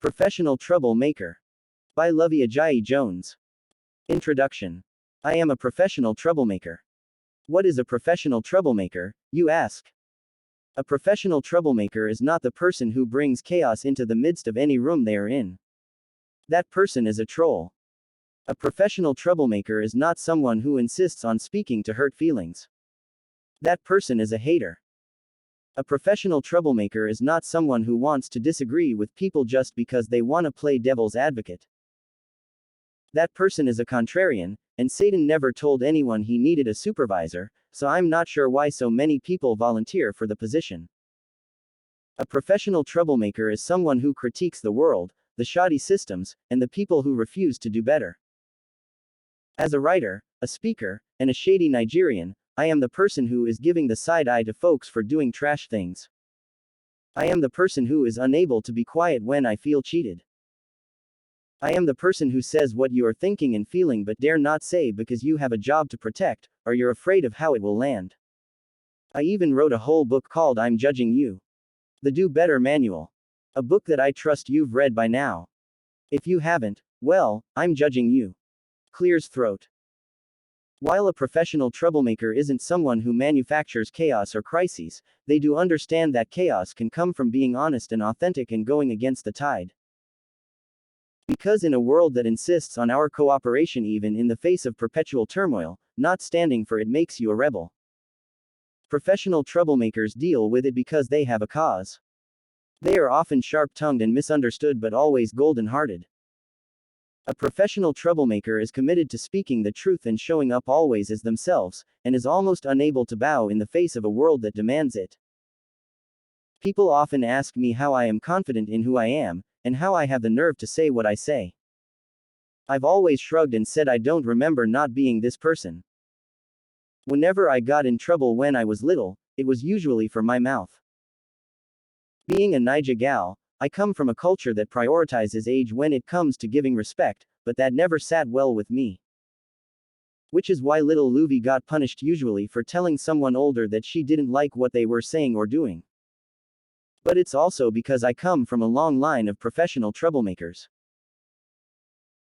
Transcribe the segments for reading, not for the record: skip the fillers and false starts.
Professional Troublemaker. By Luvvie Ajayi Jones. Introduction. I am a professional troublemaker. What is a professional troublemaker, you ask? A professional troublemaker is not the person who brings chaos into the midst of any room they are in. That person is a troll. A professional troublemaker is not someone who insists on speaking to hurt feelings. That person is a hater. A professional troublemaker is not someone who wants to disagree with people just because they want to play devil's advocate. That person is a contrarian, and Satan never told anyone he needed a supervisor, so I'm not sure why so many people volunteer for the position. A professional troublemaker is someone who critiques the world, the shoddy systems, and the people who refuse to do better. As a writer, a speaker, and a shady Nigerian, I am the person who is giving the side eye to folks for doing trash things. I am the person who is unable to be quiet when I feel cheated. I am the person who says what you are thinking and feeling but dare not say because you have a job to protect, or you're afraid of how it will land. I even wrote a whole book called I'm Judging You. The Do Better Manual. A book that I trust you've read by now. If you haven't, well, I'm judging you. Clears throat. While a professional troublemaker isn't someone who manufactures chaos or crises, they do understand that chaos can come from being honest and authentic and going against the tide. Because in a world that insists on our cooperation even in the face of perpetual turmoil, not standing for it makes you a rebel. Professional troublemakers deal with it because they have a cause. They are often sharp-tongued and misunderstood but always golden-hearted. A professional troublemaker is committed to speaking the truth and showing up always as themselves, and is almost unable to bow in the face of a world that demands it. People often ask me how I am confident in who I am, and how I have the nerve to say what I say. I've always shrugged and said I don't remember not being this person. Whenever I got in trouble when I was little, it was usually for my mouth. Being a Naija gal, I come from a culture that prioritizes age when it comes to giving respect, but that never sat well with me. Which is why little Luvvie got punished usually for telling someone older that she didn't like what they were saying or doing. But it's also because I come from a long line of professional troublemakers.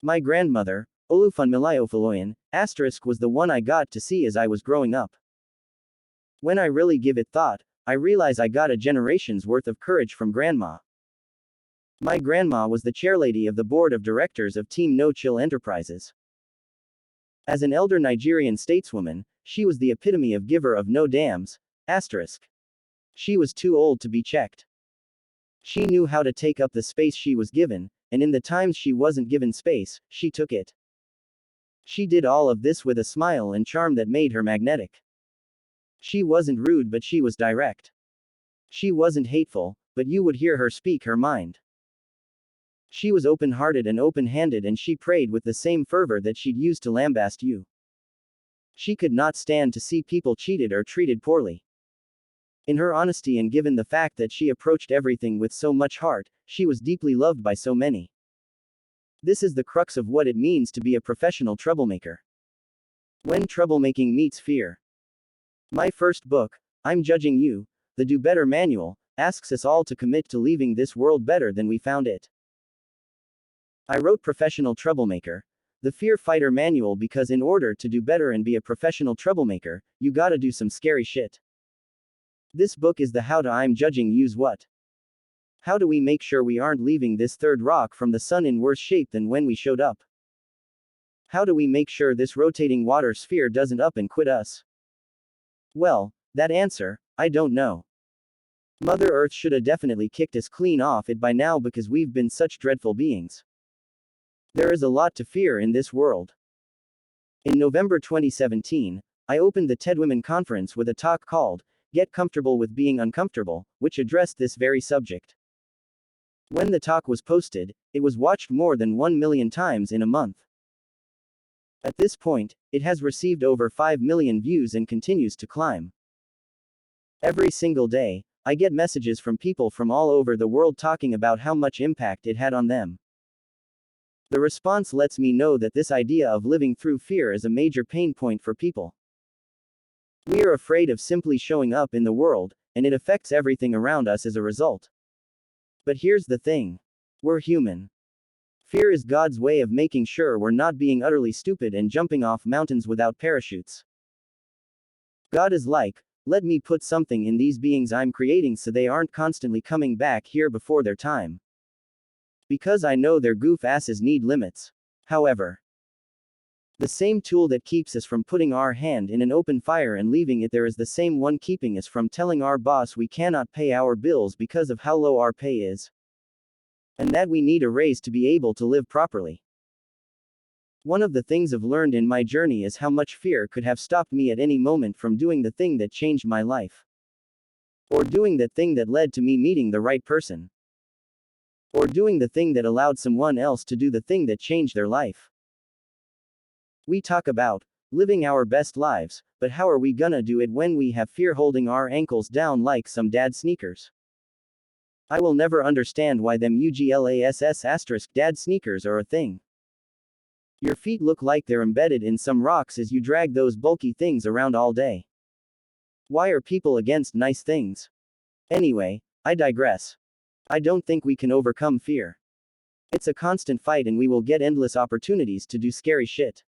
My grandmother, Olufunmilayo Asterisk, was the one I got to see as I was growing up. When I really give it thought, I realize I got a generation's worth of courage from grandma. My grandma was the chairlady of the board of directors of Team No Chill Enterprises. As an elder Nigerian stateswoman, she was the epitome of giver of no dams, asterisk. She was too old to be checked. She knew how to take up the space she was given, and in the times she wasn't given space, she took it. She did all of this with a smile and charm that made her magnetic. She wasn't rude but she was direct. She wasn't hateful, but you would hear her speak her mind. She was open-hearted and open-handed and she prayed with the same fervor that she'd used to lambaste you. She could not stand to see people cheated or treated poorly. In her honesty and given the fact that she approached everything with so much heart, she was deeply loved by so many. This is the crux of what it means to be a professional troublemaker. When troublemaking meets fear. My first book, I'm Judging You, the Do Better Manual, asks us all to commit to leaving this world better than we found it. I wrote Professional Troublemaker, the Fear Fighter Manual, because in order to do better and be a professional troublemaker, you gotta do some scary shit. This book is the how to I'm Judging You's what. How do we make sure we aren't leaving this third rock from the sun in worse shape than when we showed up? How do we make sure this rotating water sphere doesn't up and quit us? Well, that answer, I don't know. Mother Earth shoulda definitely kicked us clean off it by now because we've been such dreadful beings. There is a lot to fear in this world. In November 2017, I opened the TED Women Conference with a talk called, Get Comfortable with Being Uncomfortable, which addressed this very subject. When the talk was posted, it was watched more than 1 million times in a month. At this point, it has received over 5 million views and continues to climb. Every single day, I get messages from people from all over the world talking about how much impact it had on them. The response lets me know that this idea of living through fear is a major pain point for people. We are afraid of simply showing up in the world, and it affects everything around us as a result. But here's the thing. We're human. Fear is God's way of making sure we're not being utterly stupid and jumping off mountains without parachutes. God is like, let me put something in these beings I'm creating so they aren't constantly coming back here before their time. Because I know their goof asses need limits. However, the same tool that keeps us from putting our hand in an open fire and leaving it there is the same one keeping us from telling our boss we cannot pay our bills because of how low our pay is. And that we need a raise to be able to live properly. One of the things I've learned in my journey is how much fear could have stopped me at any moment from doing the thing that changed my life. Or doing the thing that led to me meeting the right person. Or doing the thing that allowed someone else to do the thing that changed their life. We talk about living our best lives, but how are we gonna do it when we have fear holding our ankles down like some dad sneakers? I will never understand why them UGLASS * dad sneakers are a thing. Your feet look like they're embedded in some rocks as you drag those bulky things around all day. Why are people against nice things? Anyway, I digress. I don't think we can overcome fear. It's a constant fight and we will get endless opportunities to do scary shit.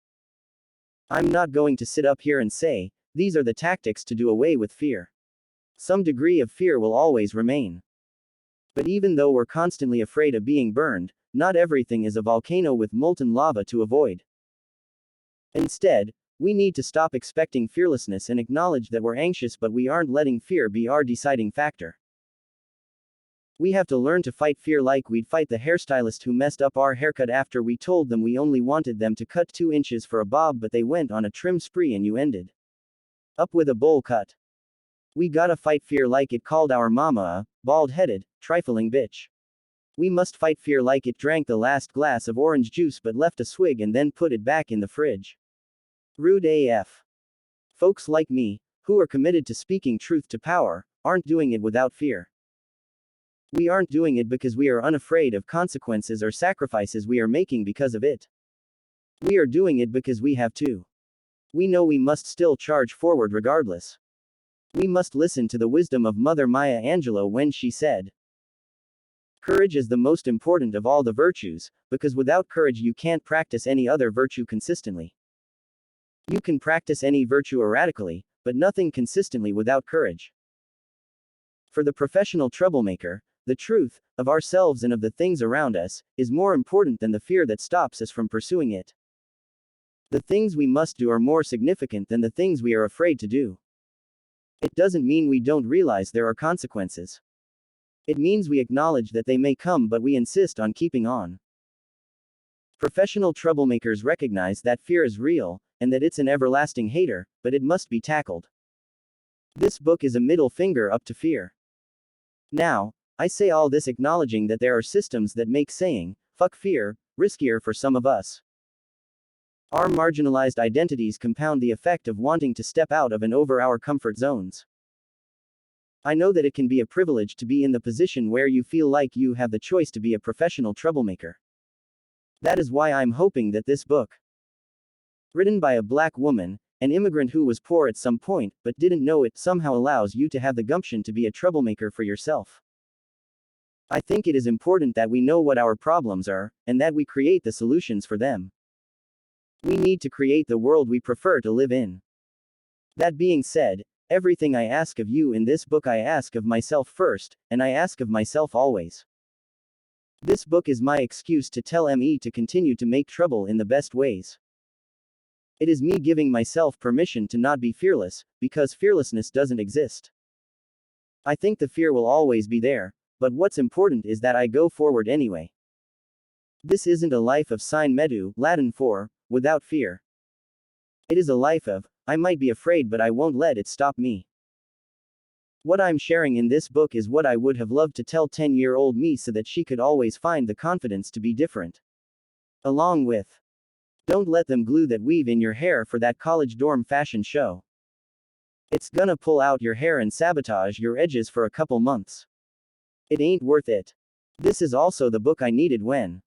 I'm not going to sit up here and say, these are the tactics to do away with fear. Some degree of fear will always remain. But even though we're constantly afraid of being burned, not everything is a volcano with molten lava to avoid. Instead, we need to stop expecting fearlessness and acknowledge that we're anxious but we aren't letting fear be our deciding factor. We have to learn to fight fear like we'd fight the hairstylist who messed up our haircut after we told them we only wanted them to cut 2 inches for a bob but they went on a trim spree and you ended up with a bowl cut. We gotta fight fear like it called our mama a bald-headed, trifling bitch. We must fight fear like it drank the last glass of orange juice but left a swig and then put it back in the fridge. Rude AF. Folks like me, who are committed to speaking truth to power, aren't doing it without fear. We aren't doing it because we are unafraid of consequences or sacrifices we are making because of it. We are doing it because we have to. We know we must still charge forward regardless. We must listen to the wisdom of Mother Maya Angelou when she said, courage is the most important of all the virtues, because without courage you can't practice any other virtue consistently. You can practice any virtue erratically, but nothing consistently without courage. For the professional troublemaker, the truth of ourselves and of the things around us is more important than the fear that stops us from pursuing it. The things we must do are more significant than the things we are afraid to do. It doesn't mean we don't realize there are consequences. It means we acknowledge that they may come but we insist on keeping on. Professional troublemakers recognize that fear is real, and that it's an everlasting hater, but it must be tackled. This book is a middle finger up to fear. Now, I say all this acknowledging that there are systems that make saying, fuck fear, riskier for some of us. Our marginalized identities compound the effect of wanting to step out of and over our comfort zones. I know that it can be a privilege to be in the position where you feel like you have the choice to be a professional troublemaker. That is why I'm hoping that this book, written by a black woman, an immigrant who was poor at some point but didn't know it, somehow allows you to have the gumption to be a troublemaker for yourself. I think it is important that we know what our problems are, and that we create the solutions for them. We need to create the world we prefer to live in. That being said, everything I ask of you in this book I ask of myself first, and I ask of myself always. This book is my excuse to tell me to continue to make trouble in the best ways. It is me giving myself permission to not be fearless, because fearlessness doesn't exist. I think the fear will always be there, but what's important is that I go forward anyway. This isn't a life of sine metu, Latin for, without fear. It is a life of, I might be afraid but I won't let it stop me. What I'm sharing in this book is what I would have loved to tell 10-year-old me so that she could always find the confidence to be different. Along with, don't let them glue that weave in your hair for that college dorm fashion show. It's gonna pull out your hair and sabotage your edges for a couple months. It ain't worth it. This is also the book I needed when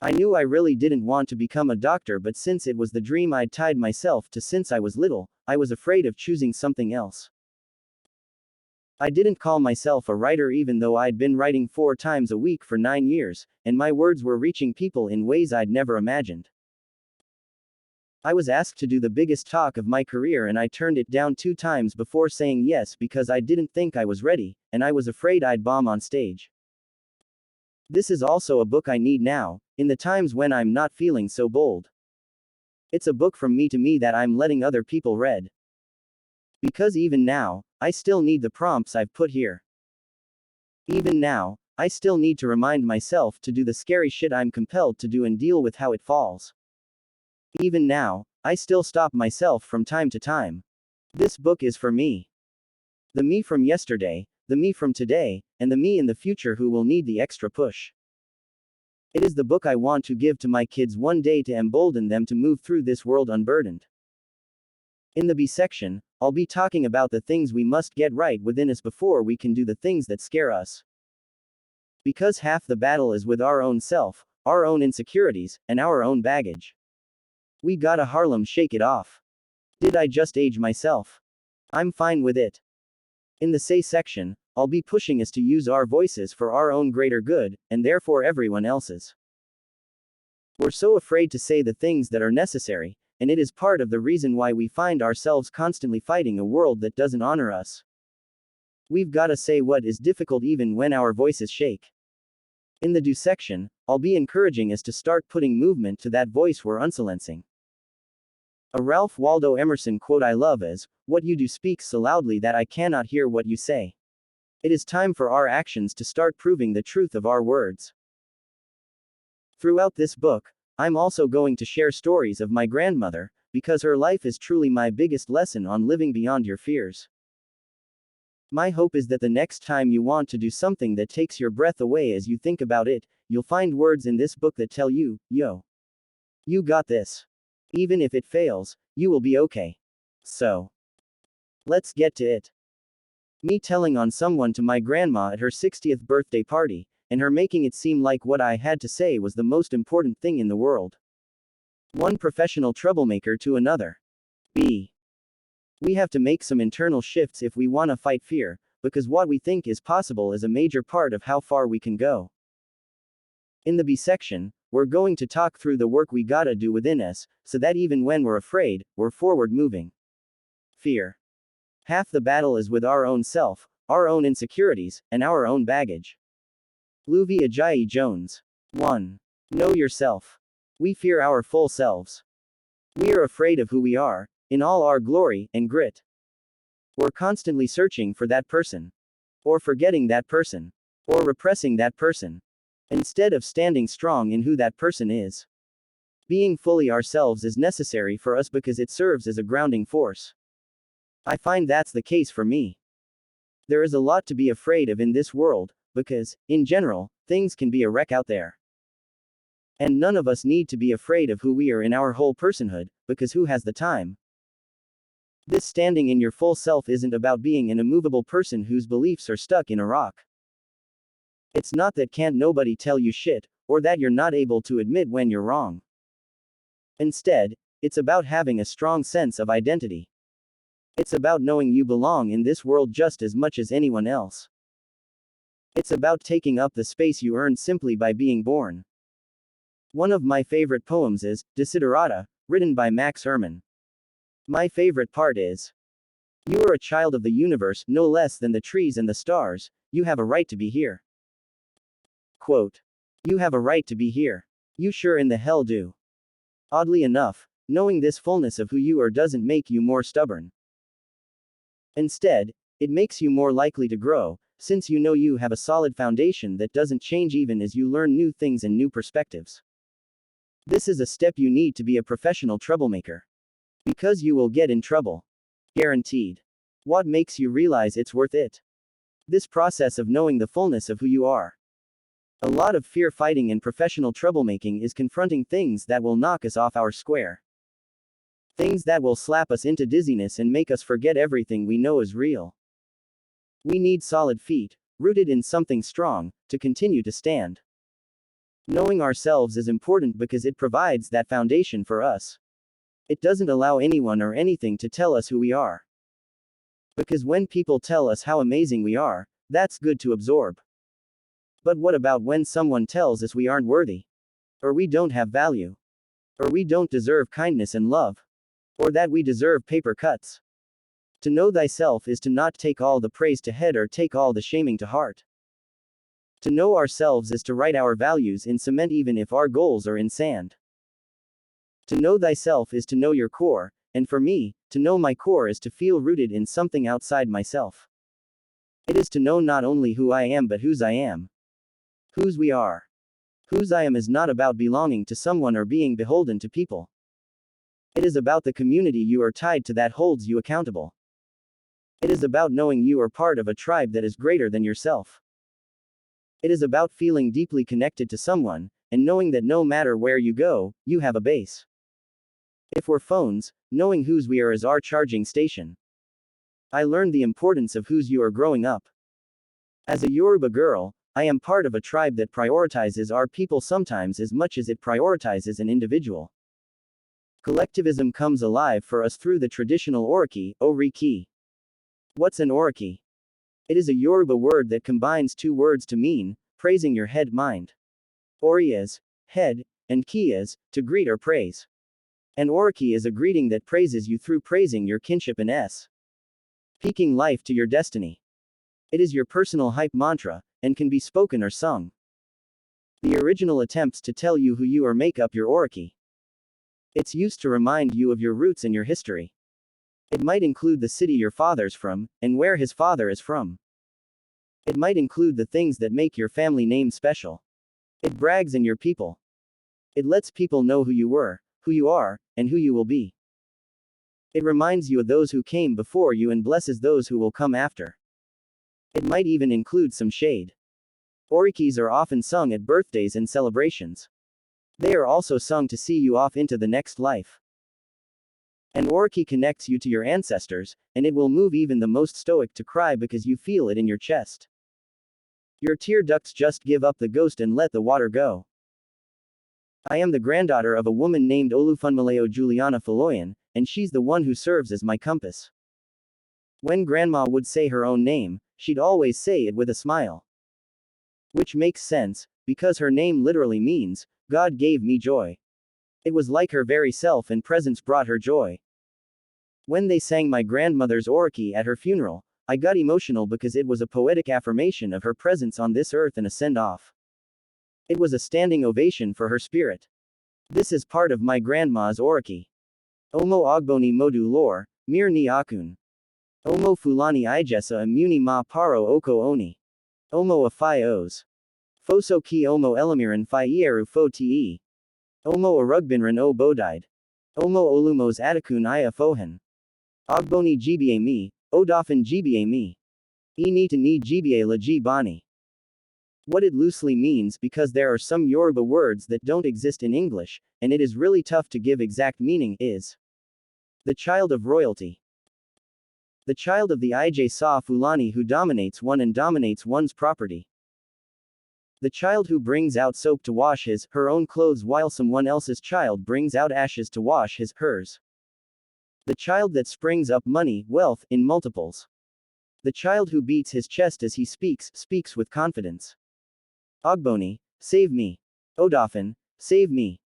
I knew I really didn't want to become a doctor, but since it was the dream I'd tied myself to since I was little, I was afraid of choosing something else. I didn't call myself a writer even though I'd been writing 4 times a week for 9 years, and my words were reaching people in ways I'd never imagined. I was asked to do the biggest talk of my career and I turned it down 2 times before saying yes because I didn't think I was ready, and I was afraid I'd bomb on stage. This is also a book I need now, in the times when I'm not feeling so bold. It's a book from me to me that I'm letting other people read. Because even now, I still need the prompts I've put here. Even now, I still need to remind myself to do the scary shit I'm compelled to do and deal with how it falls. Even now, I still stop myself from time to time. This book is for me. The me from yesterday, the me from today, and the me in the future who will need the extra push. It is the book I want to give to my kids one day to embolden them to move through this world unburdened. In the B section, I'll be talking about the things we must get right within us before we can do the things that scare us. Because half the battle is with our own self, our own insecurities, and our own baggage. We gotta Harlem shake it off. Did I just age myself? I'm fine with it. In the say section, I'll be pushing us to use our voices for our own greater good, and therefore everyone else's. We're so afraid to say the things that are necessary, and it is part of the reason why we find ourselves constantly fighting a world that doesn't honor us. We've gotta say what is difficult even when our voices shake. In the do section, I'll be encouraging us to start putting movement to that voice we're unsilencing. A Ralph Waldo Emerson quote I love is, "What you do speaks so loudly that I cannot hear what you say." It is time for our actions to start proving the truth of our words. Throughout this book, I'm also going to share stories of my grandmother, because her life is truly my biggest lesson on living beyond your fears. My hope is that the next time you want to do something that takes your breath away as you think about it, you'll find words in this book that tell you, yo, you got this. Even if it fails, you will be okay. So, let's get to it. Me telling on someone to my grandma at her 60th birthday party, and her making it seem like what I had to say was the most important thing in the world. One professional troublemaker to another. B. We have to make some internal shifts if we want to fight fear, because what we think is possible is a major part of how far we can go. In the B section, we're going to talk through the work we gotta do within us, so that even when we're afraid, we're forward moving. Fear. Half the battle is with our own self, our own insecurities, and our own baggage. Luvie Ajayi Jones. 1. Know yourself. We fear our full selves. We are afraid of who we are, in all our glory and grit. We're constantly searching for that person. Or forgetting that person. Or repressing that person. Instead of standing strong in who that person is. Being fully ourselves is necessary for us because it serves as a grounding force. I find that's the case for me. There is a lot to be afraid of in this world, because, in general, things can be a wreck out there. And none of us need to be afraid of who we are in our whole personhood, because who has the time? This standing in your full self isn't about being an immovable person whose beliefs are stuck in a rock. It's not that can't nobody tell you shit, or that you're not able to admit when you're wrong. Instead, it's about having a strong sense of identity. It's about knowing you belong in this world just as much as anyone else. It's about taking up the space you earned simply by being born. One of my favorite poems is Desiderata, written by Max Ehrmann. My favorite part is, you are a child of the universe, no less than the trees and the stars, you have a right to be here. Quote. You have a right to be here. You sure in the hell do. Oddly enough, knowing this fullness of who you are doesn't make you more stubborn. Instead, it makes you more likely to grow, since you know you have a solid foundation that doesn't change even as you learn new things and new perspectives. This is a step you need to be a professional troublemaker. Because you will get in trouble. Guaranteed. What makes you realize it's worth it? This process of knowing the fullness of who you are. A lot of fear fighting and professional troublemaking is confronting things that will knock us off our square. Things that will slap us into dizziness and make us forget everything we know is real. We need solid feet, rooted in something strong, to continue to stand. Knowing ourselves is important because it provides that foundation for us. It doesn't allow anyone or anything to tell us who we are. Because when people tell us how amazing we are, that's good to absorb. But what about when someone tells us we aren't worthy? Or we don't have value? Or we don't deserve kindness and love? Or that we deserve paper cuts? To know thyself is to not take all the praise to head or take all the shaming to heart. To know ourselves is to write our values in cement even if our goals are in sand. To know thyself is to know your core, and for me, to know my core is to feel rooted in something outside myself. It is to know not only who I am but whose I am. Whose we are. Whose I am is not about belonging to someone or being beholden to people. It is about the community you are tied to that holds you accountable. It is about knowing you are part of a tribe that is greater than yourself. It is about feeling deeply connected to someone, and knowing that no matter where you go, you have a base. If we're phones, knowing whose we are is our charging station. I learned the importance of whose you are growing up. As a Yoruba girl, I am part of a tribe that prioritizes our people sometimes as much as it prioritizes an individual. Collectivism comes alive for us through the traditional oriki. What's an oriki? It is a Yoruba word that combines two words to mean praising your head mind. Ori is head, and ki is to greet or praise. An oriki is a greeting that praises you through praising your kinship and speaking life to your destiny. It is your personal hype mantra, and can be spoken or sung. The original attempts to tell you who you are make up your oriki. It's used to remind you of your roots and your history. It might include the city your father's from, and where his father is from. It might include the things that make your family name special. It brags in your people. It lets people know who you were, who you are, and who you will be. It reminds you of those who came before you and blesses those who will come after. It might even include some shade. Orikis are often sung at birthdays and celebrations. They are also sung to see you off into the next life. An oriki connects you to your ancestors, and it will move even the most stoic to cry because you feel it in your chest. Your tear ducts just give up the ghost and let the water go. I am the granddaughter of a woman named Olufunmaleo Juliana Faloyan, and she's the one who serves as my compass. When grandma would say her own name, she'd always say it with a smile. Which makes sense, because her name literally means, God gave me joy. It was like her very self and presence brought her joy. When they sang my grandmother's oriki at her funeral, I got emotional because it was a poetic affirmation of her presence on this earth and a send-off. It was a standing ovation for her spirit. This is part of my grandma's oriki. Omo ogboni modu lor, mir ni akun. Omo fulani ijesa imuni ma paro oko oni. Omo afai os. Foso ki omo elamiran fi ieru fo te. Omo arugbinran o bodide. Omo olumos atakun iya fohan. Ogboni gba mi, odafin gba mi. Nita ni gba la g bani. What it loosely means because there are some Yoruba words that don't exist in English, and it is really tough to give exact meaning, is the child of royalty. The child of the Ij Sa Fulani who dominates one and dominates one's property. The child who brings out soap to wash her own clothes while someone else's child brings out ashes to wash hers. The child that springs up money, wealth, in multiples. The child who beats his chest as he speaks with confidence. Ogboni, save me. Odafin, save me.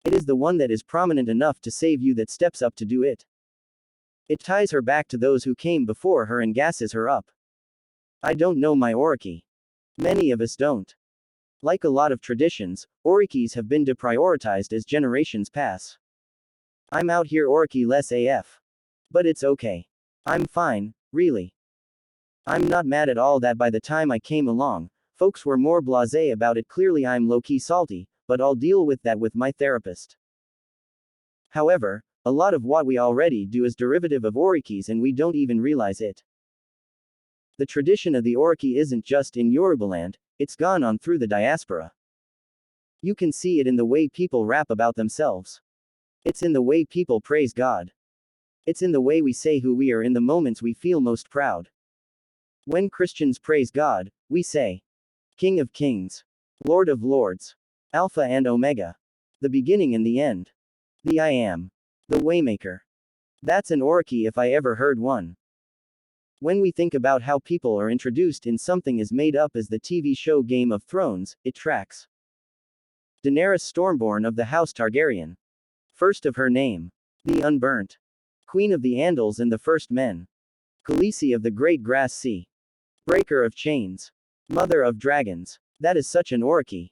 It is the one that is prominent enough to save you that steps up to do it. It ties her back to those who came before her and gasses her up. I don't know my oriki. Many of us don't. Like a lot of traditions, orikis have been deprioritized as generations pass. I'm out here oriki less AF. But it's okay. I'm fine, really. I'm not mad at all that by the time I came along, folks were more blasé about it. Clearly I'm low-key salty, but I'll deal with that with my therapist. However, a lot of what we already do is derivative of orikis and we don't even realize it. The tradition of the oriki isn't just in Yorubaland, it's gone on through the diaspora. You can see it in the way people rap about themselves. It's in the way people praise God. It's in the way we say who we are in the moments we feel most proud. When Christians praise God, we say, King of Kings, Lord of Lords, Alpha and Omega, the beginning and the end, the I am, the Waymaker. That's an oriki if I ever heard one. When we think about how people are introduced in something as made up as the TV show Game of Thrones, it tracks. Daenerys Stormborn of the House Targaryen. First of her name. The Unburnt. Queen of the Andals and the First Men. Khaleesi of the Great Grass Sea. Breaker of Chains. Mother of Dragons. That is such an oriki.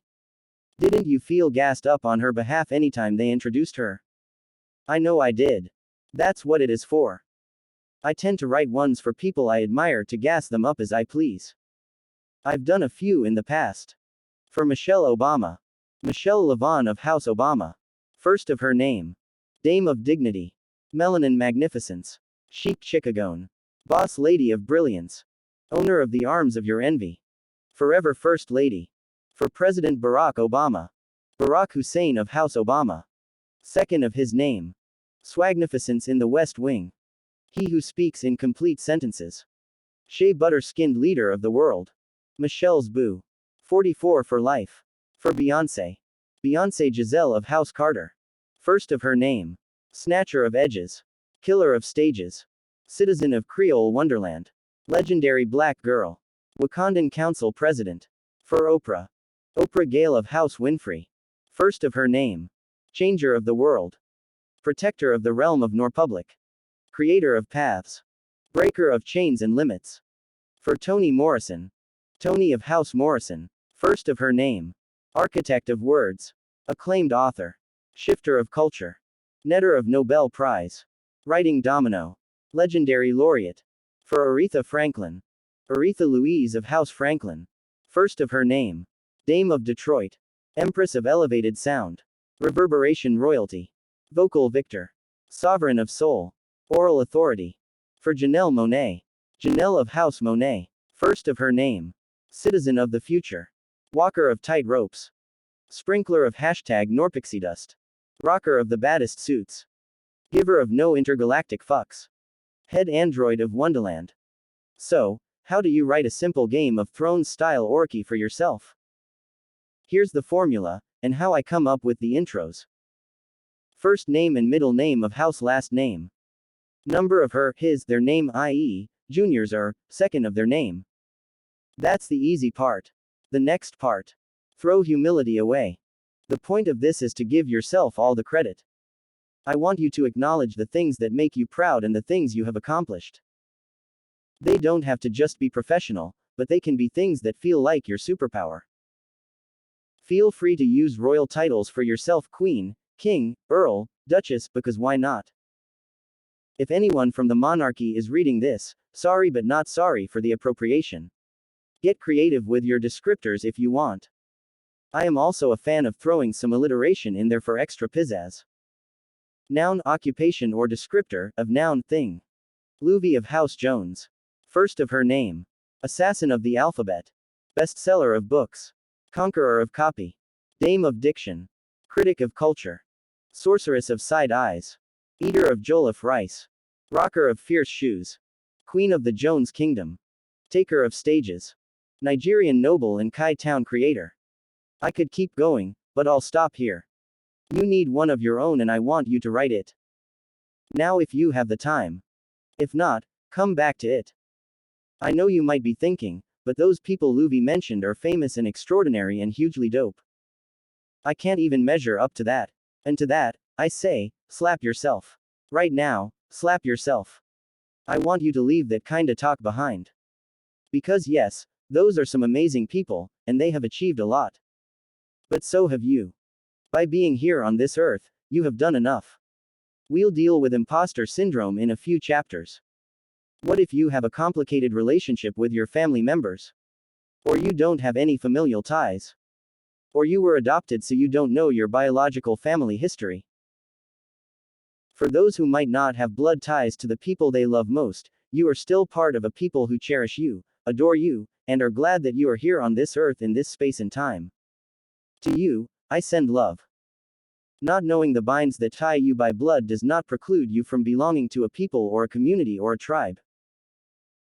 Didn't you feel gassed up on her behalf anytime they introduced her? I know I did. That's what it is for. I tend to write ones for people I admire to gas them up as I please. I've done a few in the past. For Michelle Obama. Michelle LaVaughn of House Obama. First of her name. Dame of Dignity. Melanin Magnificence. Chic Chickagone. Boss Lady of Brilliance. Owner of the arms of your envy. Forever First Lady. For President Barack Obama. Barack Hussein of House Obama. Second of his name. Swagnificence in the West Wing. He who speaks in complete sentences. Shea butter-skinned leader of the world. Michelle's boo. 44 for life. For Beyoncé. Beyoncé Giselle of House Carter. First of her name. Snatcher of edges. Killer of stages. Citizen of Creole Wonderland. Legendary black girl. Wakandan Council President. For Oprah. Oprah Gale of House Winfrey. First of her name. Changer of the world. Protector of the realm of Norpublic. Creator of paths. Breaker of chains and limits. For Toni Morrison. Toni of House Morrison. First of her name. Architect of words. Acclaimed author. Shifter of culture. Netter of Nobel Prize. Writing domino. Legendary laureate. For Aretha Franklin. Aretha Louise of House Franklin. First of her name. Dame of Detroit. Empress of elevated sound. Reverberation royalty. Vocal victor. Sovereign of soul. Oral authority. For Janelle Monáe. Janelle of House Monáe. First of her name. Citizen of the future. Walker of tight ropes. Sprinkler of #Norpixie dust. Rocker of the baddest suits. Giver of no intergalactic fucks. Head android of Wonderland. So, how do you write a simple Game of Thrones style oriki for yourself? Here's the formula, and how I come up with the intros. First name and middle name of house, last name. Number of her, his, their name, i.e., juniors are, second of their name. That's the easy part. The next part. Throw humility away. The point of this is to give yourself all the credit. I want you to acknowledge the things that make you proud and the things you have accomplished. They don't have to just be professional, but they can be things that feel like your superpower. Feel free to use royal titles for yourself: Queen, King, Earl, Duchess, because why not? If anyone from the monarchy is reading this, sorry but not sorry for the appropriation. Get creative with your descriptors if you want. I am also a fan of throwing some alliteration in there for extra pizzazz. Noun, occupation or descriptor, of noun, thing. Luvvie of House Jones. First of her name. Assassin of the alphabet. Bestseller of books. Conqueror of copy. Dame of diction. Critic of culture. Sorceress of side eyes. Eater of jollof rice. Rocker of fierce shoes. Queen of the Jones Kingdom. Taker of stages. Nigerian noble and Kai Town creator. I could keep going, but I'll stop here. You need one of your own and I want you to write it. Now if you have the time. If not, come back to it. I know you might be thinking, but those people Luvvie mentioned are famous and extraordinary and hugely dope. I can't even measure up to that. And to that, I say, slap yourself. Right now, slap yourself. I want you to leave that kinda talk behind. Because yes, those are some amazing people, and they have achieved a lot. But so have you. By being here on this earth, you have done enough. We'll deal with imposter syndrome in a few chapters. What if you have a complicated relationship with your family members? Or you don't have any familial ties? Or you were adopted so you don't know your biological family history? For those who might not have blood ties to the people they love most, you are still part of a people who cherish you, adore you, and are glad that you are here on this earth in this space and time. To you, I send love. Not knowing the binds that tie you by blood does not preclude you from belonging to a people or a community or a tribe.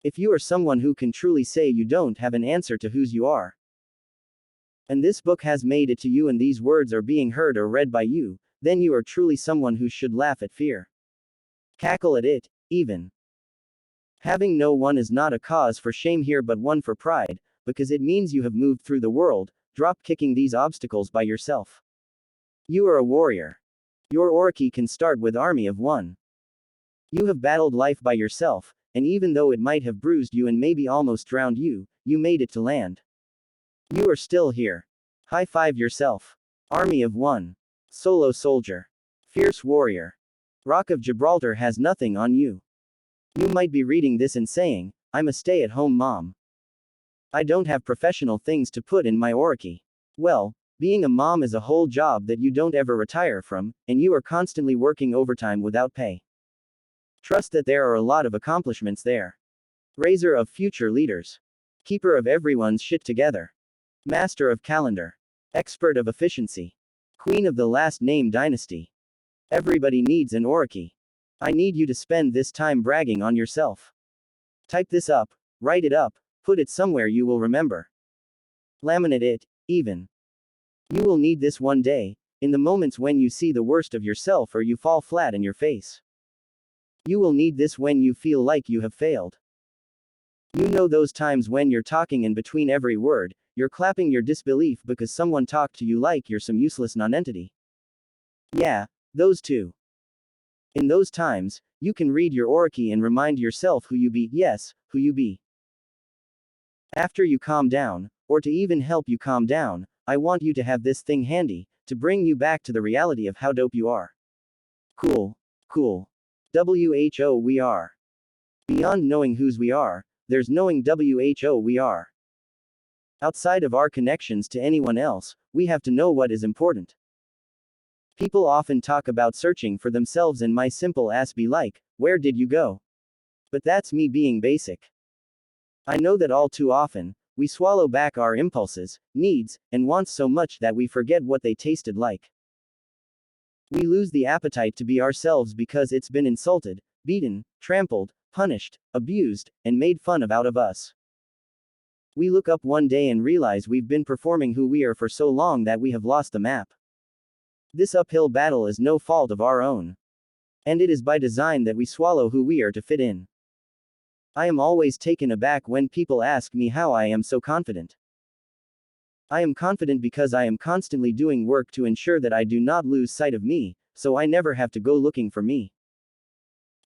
If you are someone who can truly say you don't have an answer to whose you are, and this book has made it to you and these words are being heard or read by you, then you are truly someone who should laugh at fear. Cackle at it, even. Having no one is not a cause for shame here but one for pride, because it means you have moved through the world, drop kicking these obstacles by yourself. You are a warrior. Your oriki can start with army of one. You have battled life by yourself, and even though it might have bruised you and maybe almost drowned you, you made it to land. You are still here. High five yourself. Army of one. Solo soldier. Fierce warrior. Rock of Gibraltar has nothing on you. You might be reading this and saying, I'm a stay-at-home mom. I don't have professional things to put in my oriki. Well, being a mom is a whole job that you don't ever retire from, and you are constantly working overtime without pay. Trust that there are a lot of accomplishments there. Raiser of future leaders. Keeper of everyone's shit together. Master of calendar. Expert of efficiency. Queen of the last name dynasty. Everybody needs an oriki. I need you to spend this time bragging on yourself. Type this up, write it up, put it somewhere you will remember. Laminate it, even. You will need this one day, in the moments when you see the worst of yourself or you fall flat in your face. You will need this when you feel like you have failed. You know those times when you're talking in between every word, you're clapping your disbelief because someone talked to you like you're some useless nonentity. Yeah, those too. In those times, you can read your oriki and remind yourself who you be, yes, who you be. After you calm down, or to even help you calm down, I want you to have this thing handy, to bring you back to the reality of how dope you are. Cool. Cool. WHO we are. Beyond knowing whose we are, there's knowing WHO we are. Outside of our connections to anyone else, we have to know what is important. People often talk about searching for themselves and my simple ass be like, where did you go? But that's me being basic. I know that all too often, we swallow back our impulses, needs, and wants so much that we forget what they tasted like. We lose the appetite to be ourselves because it's been insulted, beaten, trampled, punished, abused, and made fun of out of us. We look up one day and realize we've been performing who we are for so long that we have lost the map. This uphill battle is no fault of our own. And it is by design that we swallow who we are to fit in. I am always taken aback when people ask me how I am so confident. I am confident because I am constantly doing work to ensure that I do not lose sight of me, so I never have to go looking for me.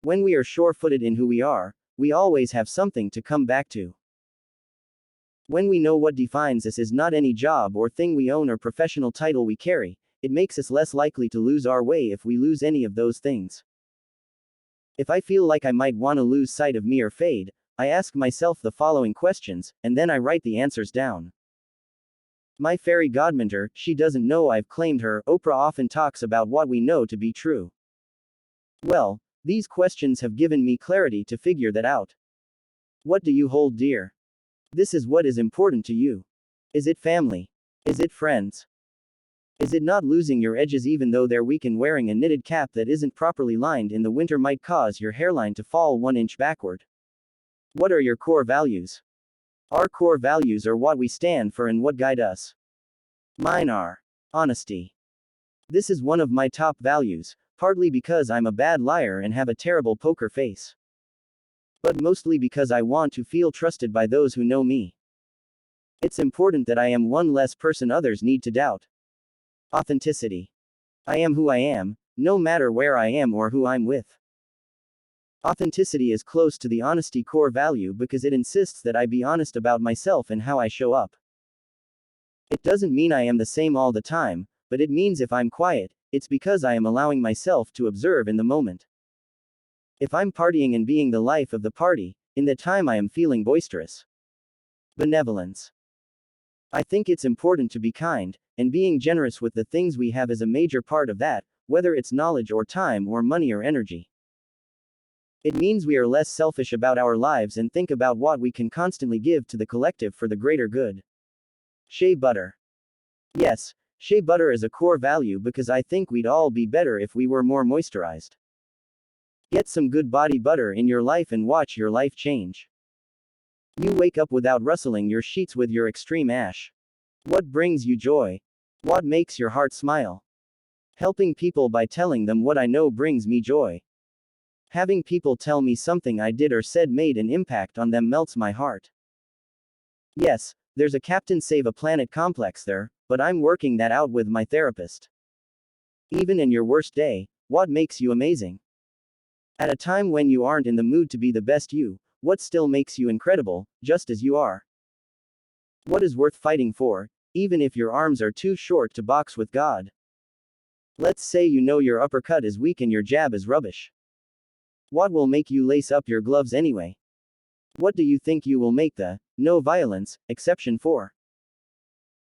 When we are sure-footed in who we are, we always have something to come back to. When we know what defines us is not any job or thing we own or professional title we carry, it makes us less likely to lose our way if we lose any of those things. If I feel like I might want to lose sight of me or fade, I ask myself the following questions, and then I write the answers down. My fairy godmother, she doesn't know I've claimed her. Oprah often talks about what we know to be true. Well, these questions have given me clarity to figure that out. What do you hold dear? This is what is important to you. Is it family? Is it friends? Is it not losing your edges even though they're weak and wearing a knitted cap that isn't properly lined in the winter might cause your hairline to fall 1 inch backward? What are your core values? Our core values are what we stand for and what guide us. Mine are honesty. This is one of my top values, partly because I'm a bad liar and have a terrible poker face. But mostly because I want to feel trusted by those who know me. It's important that I am one less person others need to doubt. Authenticity. I am who I am, no matter where I am or who I'm with. Authenticity is close to the honesty core value because it insists that I be honest about myself and how I show up. It doesn't mean I am the same all the time, but it means if I'm quiet, it's because I am allowing myself to observe in the moment. If I'm partying and being the life of the party, in the time I am feeling boisterous. Benevolence. I think it's important to be kind, and being generous with the things we have is a major part of that, whether it's knowledge or time or money or energy. It means we are less selfish about our lives and think about what we can constantly give to the collective for the greater good. Shea butter. Yes, shea butter is a core value because I think we'd all be better if we were more moisturized. Get some good body butter in your life and watch your life change. You wake up without rustling your sheets with your extreme ash. What brings you joy? What makes your heart smile? Helping people by telling them what I know brings me joy. Having people tell me something I did or said made an impact on them melts my heart. Yes, there's a Captain Save a Planet complex there, but I'm working that out with my therapist. Even in your worst day, what makes you amazing? At a time when you aren't in the mood to be the best you, what still makes you incredible, just as you are? What is worth fighting for, even if your arms are too short to box with God? Let's say you know your uppercut is weak and your jab is rubbish. What will make you lace up your gloves anyway? What do you think you will make the no violence exception for?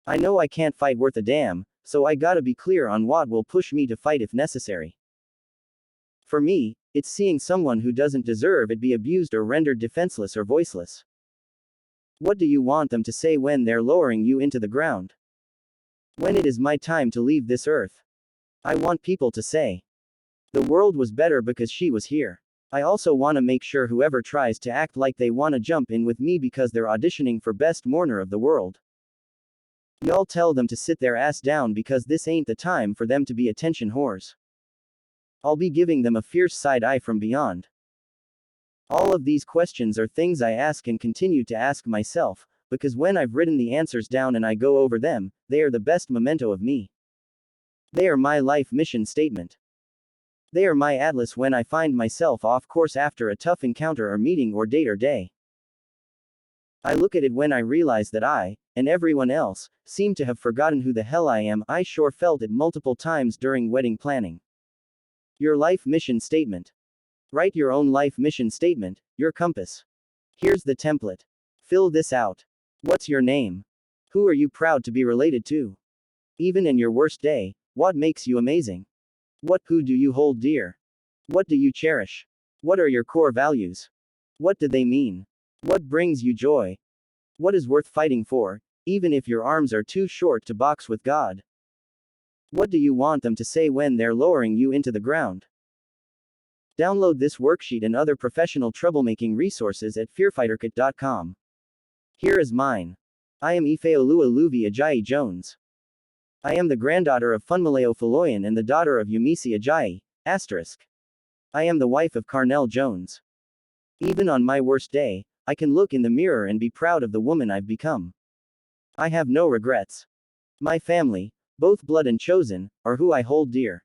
I know I can't fight worth a damn, so I gotta be clear on what will push me to fight if necessary. For me, it's seeing someone who doesn't deserve it be abused or rendered defenseless or voiceless. What do you want them to say when they're lowering you into the ground? When it is my time to leave this earth, I want people to say, the world was better because she was here. I also want to make sure whoever tries to act like they want to jump in with me because they're auditioning for Best Mourner of the World, y'all tell them to sit their ass down because this ain't the time for them to be attention whores. I'll be giving them a fierce side eye from beyond. All of these questions are things I ask and continue to ask myself, because when I've written the answers down and I go over them, they are the best memento of me. They are my life mission statement. They are my atlas when I find myself off course after a tough encounter or meeting or date or day. I look at it when I realize that I, and everyone else, seem to have forgotten who the hell I am. I sure felt it multiple times during wedding planning. Your life mission statement. Write your own life mission statement, your compass. Here's the template. Fill this out. What's your name? Who are you proud to be related to? Even in your worst day, what makes you amazing? Who do you hold dear? What do you cherish? What are your core values? What do they mean? What brings you joy? What is worth fighting for, even if your arms are too short to box with God? What do you want them to say when they're lowering you into the ground? Download this worksheet and other professional troublemaking resources at fearfighterkit.com. Here is mine. I am Ifeoluwa Luvvie Ajayi Jones. I am the granddaughter of Funmaleo Faloyan and the daughter of Yumisi Ajayi, *. I am the wife of Carnell Jones. Even on my worst day, I can look in the mirror and be proud of the woman I've become. I have no regrets. My family, both blood and chosen, are who I hold dear.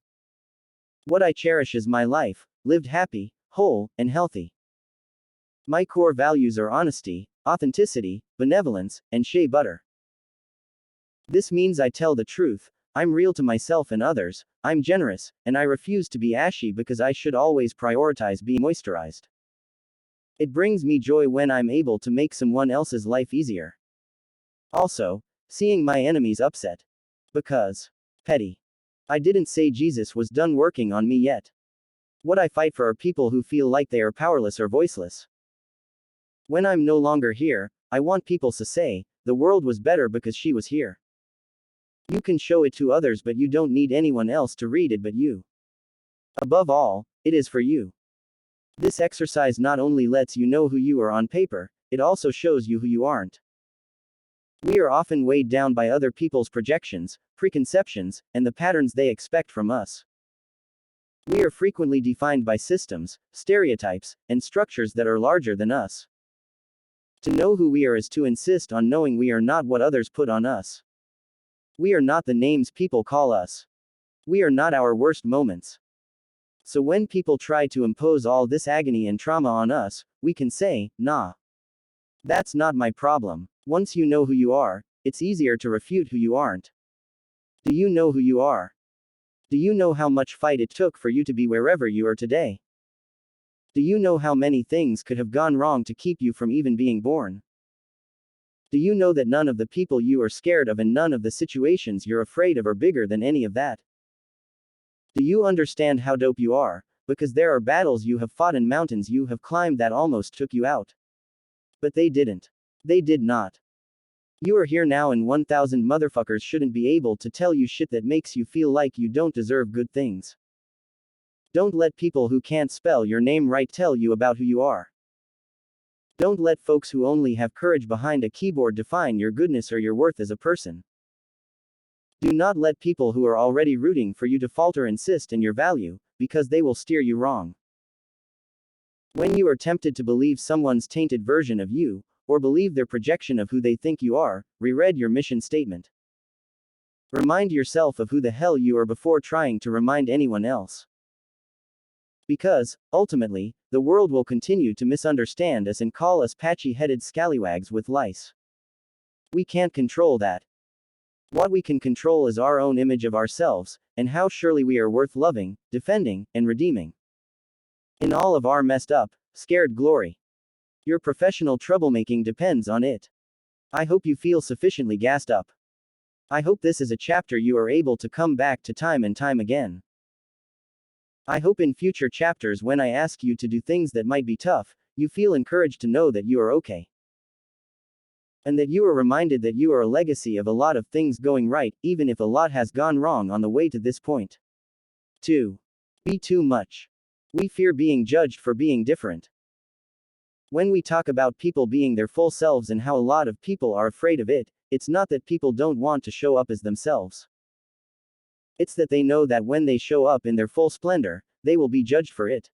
What I cherish is my life, lived happy, whole, and healthy. My core values are honesty, authenticity, benevolence, and shea butter. This means I tell the truth, I'm real to myself and others, I'm generous, and I refuse to be ashy because I should always prioritize being moisturized. It brings me joy when I'm able to make someone else's life easier. Also, seeing my enemies upset. Because petty. I didn't say Jesus was done working on me yet. What I fight for are people who feel like they are powerless or voiceless. When I'm no longer here, I want people to say, the world was better because she was here. You can show it to others, but you don't need anyone else to read it but you. Above all, it is for you. This exercise not only lets you know who you are on paper, it also shows you who you aren't. We are often weighed down by other people's projections, preconceptions, and the patterns they expect from us. We are frequently defined by systems, stereotypes, and structures that are larger than us. To know who we are is to insist on knowing we are not what others put on us. We are not the names people call us. We are not our worst moments. So when people try to impose all this agony and trauma on us, we can say, nah. That's not my problem. Once you know who you are, it's easier to refute who you aren't. Do you know who you are? Do you know how much fight it took for you to be wherever you are today? Do you know how many things could have gone wrong to keep you from even being born? Do you know that none of the people you are scared of and none of the situations you're afraid of are bigger than any of that? Do you understand how dope you are? Because there are battles you have fought and mountains you have climbed that almost took you out. But they didn't. They did not. You are here now and 1,000 motherfuckers shouldn't be able to tell you shit that makes you feel like you don't deserve good things. Don't let people who can't spell your name right tell you about who you are. Don't let folks who only have courage behind a keyboard define your goodness or your worth as a person. Do not let people who are already rooting for you to falter insist in your value, because they will steer you wrong. When you are tempted to believe someone's tainted version of you, or believe their projection of who they think you are, reread your mission statement. Remind yourself of who the hell you are before trying to remind anyone else. Because, ultimately, the world will continue to misunderstand us and call us patchy-headed scallywags with lice. We can't control that. What we can control is our own image of ourselves, and how surely we are worth loving, defending, and redeeming. In all of our messed up, scared glory. Your professional troublemaking depends on it. I hope you feel sufficiently gassed up. I hope this is a chapter you are able to come back to time and time again. I hope in future chapters when I ask you to do things that might be tough, you feel encouraged to know that you are okay. And that you are reminded that you are a legacy of a lot of things going right, even if a lot has gone wrong on the way to this point. 2. Be too much. We fear being judged for being different. When we talk about people being their full selves and how a lot of people are afraid of it, it's not that people don't want to show up as themselves. It's that they know that when they show up in their full splendor, they will be judged for it.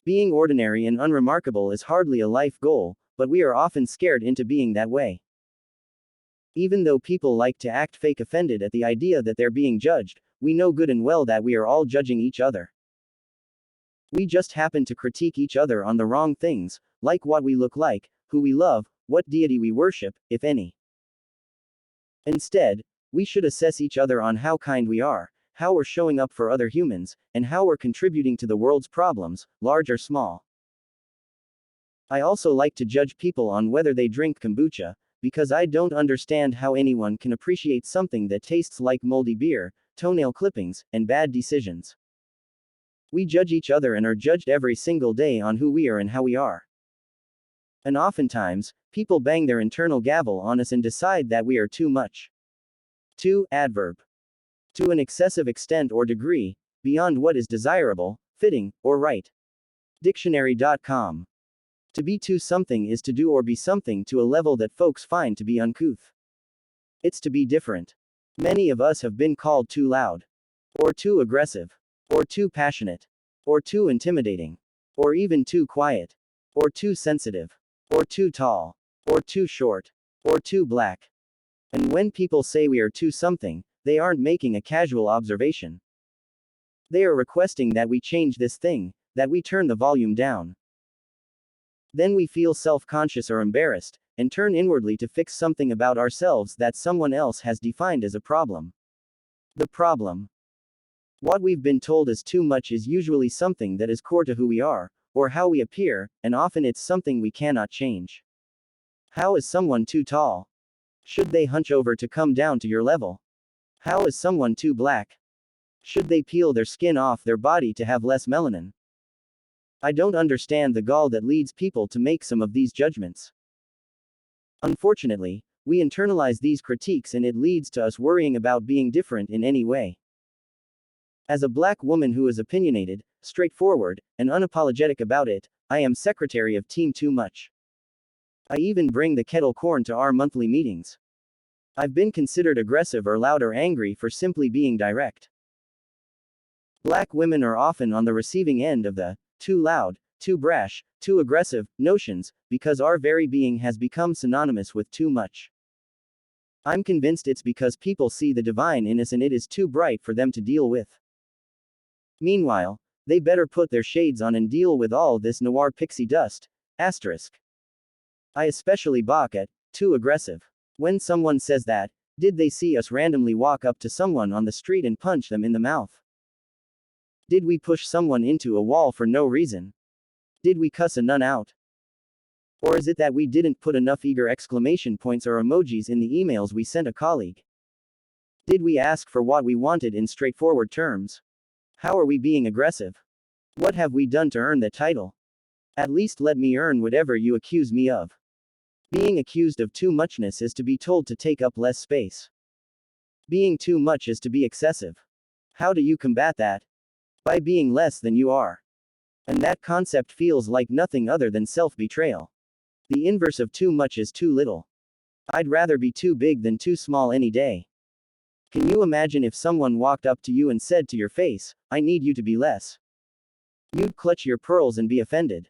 Being ordinary and unremarkable is hardly a life goal, but we are often scared into being that way. Even though people like to act fake offended at the idea that they're being judged, we know good and well that we are all judging each other. We just happen to critique each other on the wrong things, like what we look like, who we love, what deity we worship, if any. Instead, we should assess each other on how kind we are, how we're showing up for other humans, and how we're contributing to the world's problems, large or small. I also like to judge people on whether they drink kombucha, because I don't understand how anyone can appreciate something that tastes like moldy beer, toenail clippings, and bad decisions. We judge each other and are judged every single day on who we are and how we are. And oftentimes, people bang their internal gavel on us and decide that we are too much. 2. Adverb. To an excessive extent or degree, beyond what is desirable, fitting, or right. Dictionary.com. To be too something is to do or be something to a level that folks find to be uncouth. It's to be different. Many of us have been called too loud, or too aggressive, or too passionate, or too intimidating, or even too quiet, or too sensitive, or too tall, or too short, or too black. And when people say we are too something, they aren't making a casual observation. They are requesting that we change this thing, that we turn the volume down. Then we feel self-conscious or embarrassed, and turn inwardly to fix something about ourselves that someone else has defined as a problem. The problem. What we've been told is too much is usually something that is core to who we are, or how we appear, and often it's something we cannot change. How is someone too tall? Should they hunch over to come down to your level? How is someone too black? Should they peel their skin off their body to have less melanin? I don't understand the gall that leads people to make some of these judgments. Unfortunately, we internalize these critiques and it leads to us worrying about being different in any way. As a black woman who is opinionated, straightforward, and unapologetic about it, I am secretary of Team Too Much. I even bring the kettle corn to our monthly meetings. I've been considered aggressive or loud or angry for simply being direct. Black women are often on the receiving end of the too loud, too brash, too aggressive notions, because our very being has become synonymous with too much. I'm convinced it's because people see the divine in us and it is too bright for them to deal with. Meanwhile, they better put their shades on and deal with all this noir pixie dust. Asterisk. I especially balk at too aggressive. When someone says that, did they see us randomly walk up to someone on the street and punch them in the mouth? Did we push someone into a wall for no reason? Did we cuss a nun out? Or is it that we didn't put enough eager exclamation points or emojis in the emails we sent a colleague? Did we ask for what we wanted in straightforward terms? How are we being aggressive? What have we done to earn the title? At least let me earn whatever you accuse me of. Being accused of too muchness is to be told to take up less space. Being too much is to be excessive. How do you combat that? By being less than you are. And that concept feels like nothing other than self-betrayal. The inverse of too much is too little. I'd rather be too big than too small any day. Can you imagine if someone walked up to you and said to your face, "I need you to be less"? You'd clutch your pearls and be offended.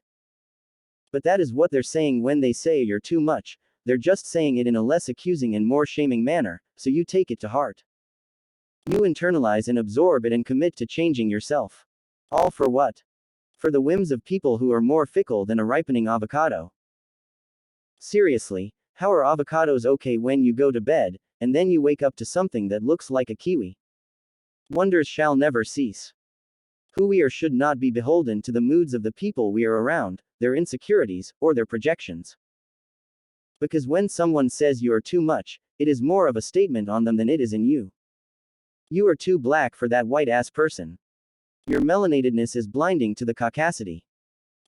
But that is what they're saying when they say you're too much, they're just saying it in a less accusing and more shaming manner, so you take it to heart. You internalize and absorb it and commit to changing yourself. All for what? For the whims of people who are more fickle than a ripening avocado. Seriously, how are avocados okay when you go to bed, and then you wake up to something that looks like a kiwi? Wonders shall never cease. Who we are should not be beholden to the moods of the people we are around, their insecurities, or their projections. Because when someone says you are too much, it is more of a statement on them than it is in you. You are too black for that white-ass person. Your melanatedness is blinding to the caucasity.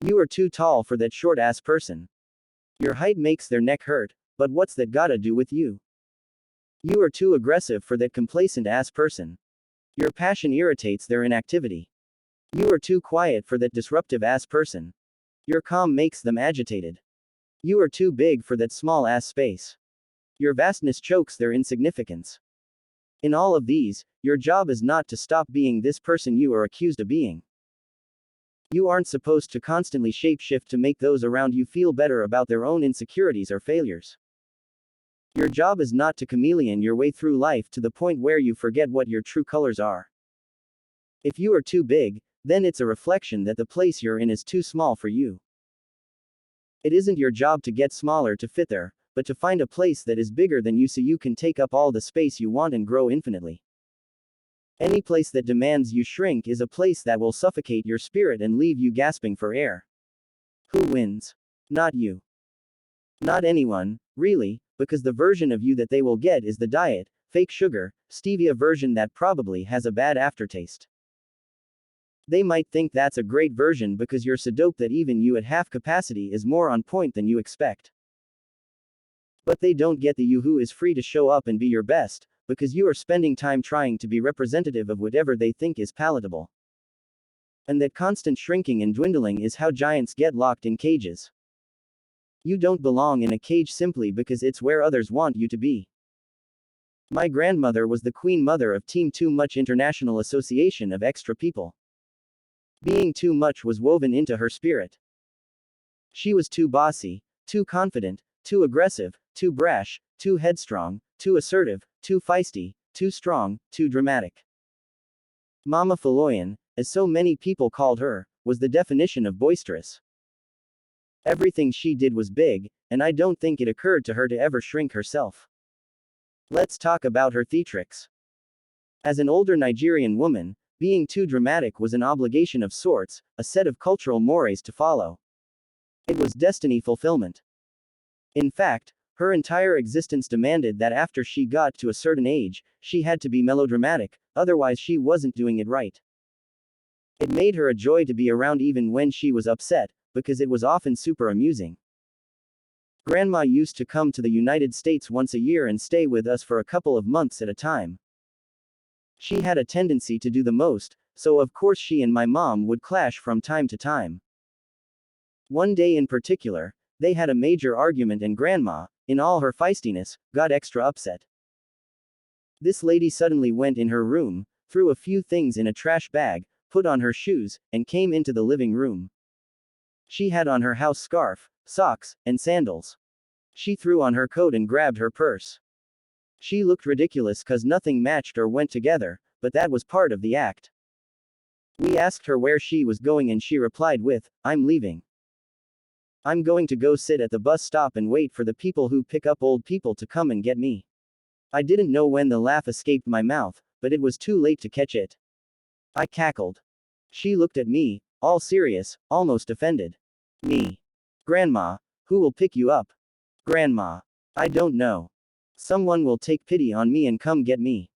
You are too tall for that short-ass person. Your height makes their neck hurt, but what's that gotta do with you? You are too aggressive for that complacent-ass person. Your passion irritates their inactivity. You are too quiet for that disruptive-ass person. Your calm makes them agitated. You are too big for that small-ass space. Your vastness chokes their insignificance. In all of these, your job is not to stop being this person you are accused of being. You aren't supposed to constantly shape-shift to make those around you feel better about their own insecurities or failures. Your job is not to chameleon your way through life to the point where you forget what your true colors are. If you are too big, then it's a reflection that the place you're in is too small for you. It isn't your job to get smaller to fit there, but to find a place that is bigger than you so you can take up all the space you want and grow infinitely. Any place that demands you shrink is a place that will suffocate your spirit and leave you gasping for air. Who wins? Not you. Not anyone, really, because the version of you that they will get is the diet, fake sugar, stevia version that probably has a bad aftertaste. They might think that's a great version because you're so dope that even you at half capacity is more on point than you expect. But they don't get the you who is free to show up and be your best, because you are spending time trying to be representative of whatever they think is palatable. And that constant shrinking and dwindling is how giants get locked in cages. You don't belong in a cage simply because it's where others want you to be. My grandmother was the queen mother of Team Too Much International Association of Extra People. Being too much was woven into her spirit. She was too bossy, too confident, too aggressive, too brash, too headstrong, too assertive, too feisty, too strong, too dramatic. Mama Faloyan, as so many people called her, was the definition of boisterous. Everything she did was big, and I don't think it occurred to her to ever shrink herself. Let's talk about her theatrics. As an older Nigerian woman, being too dramatic was an obligation of sorts, a set of cultural mores to follow. It was destiny fulfillment. In fact, her entire existence demanded that after she got to a certain age, she had to be melodramatic, otherwise she wasn't doing it right. It made her a joy to be around even when she was upset, because it was often super amusing. Grandma used to come to the United States once a year and stay with us for a couple of months at a time. She had a tendency to do the most, so of course she and my mom would clash from time to time. One day in particular, they had a major argument and Grandma, in all her feistiness, got extra upset. This lady suddenly went in her room, threw a few things in a trash bag, put on her shoes, and came into the living room. She had on her house scarf, socks, and sandals. She threw on her coat and grabbed her purse. She looked ridiculous cause nothing matched or went together, but that was part of the act. We asked her where she was going and she replied with, "I'm leaving. I'm going to go sit at the bus stop and wait for the people who pick up old people to come and get me." I didn't know when the laugh escaped my mouth, but it was too late to catch it. I cackled. She looked at me, all serious, almost offended. Me. "Grandma, who will pick you up?" "Grandma. I don't know. Someone will take pity on me and come get me."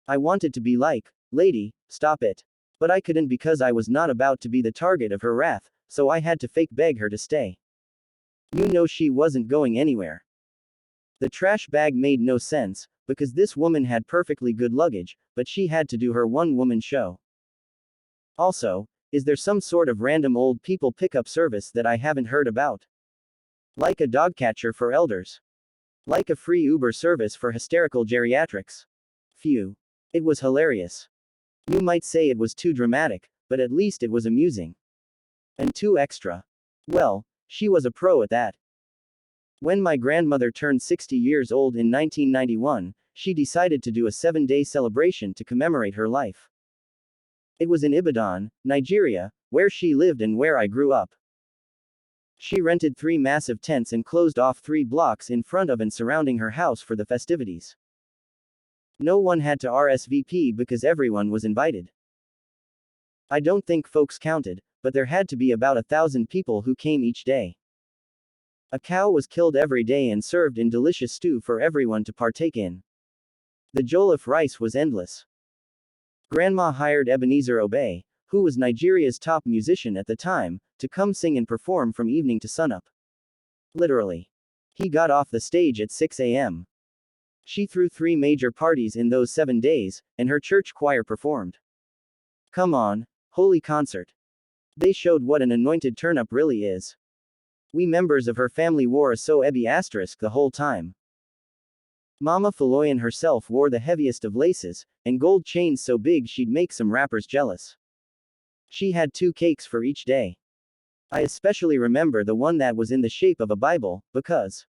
I wanted to be like, "Lady, stop it." But I couldn't because I was not about to be the target of her wrath, so I had to fake beg her to stay. You know she wasn't going anywhere. The trash bag made no sense, because this woman had perfectly good luggage, but she had to do her one-woman show. Also, is there some sort of random old people pickup service that I haven't heard about? Like a dog catcher for elders? Like a free Uber service for hysterical geriatrics? Phew. It was hilarious. You might say it was too dramatic, but at least it was amusing. And 2 extra. Well, she was a pro at that. When my grandmother turned 60 years old in 1991, she decided to do a 7-day celebration to commemorate her life. It was in Ibadan, Nigeria, where she lived and where I grew up. She rented 3 massive tents and closed off 3 blocks in front of and surrounding her house for the festivities. No one had to RSVP because everyone was invited. I don't think folks counted, but there had to be about 1,000 people who came each day. A cow was killed every day and served in delicious stew for everyone to partake in. The jollof rice was endless. Grandma hired Ebenezer Obey, who was Nigeria's top musician at the time, to come sing and perform from evening to sunup. Literally. He got off the stage at 6 a.m. She threw 3 major parties in those 7 days, and her church choir performed. Come on, holy concert. They showed what an anointed turn-up really is. We members of her family wore a so Ebi asterisk the whole time. Mama Faloyan herself wore the heaviest of laces, and gold chains so big she'd make some rappers jealous. She had 2 cakes for each day. I especially remember the one that was in the shape of a Bible, because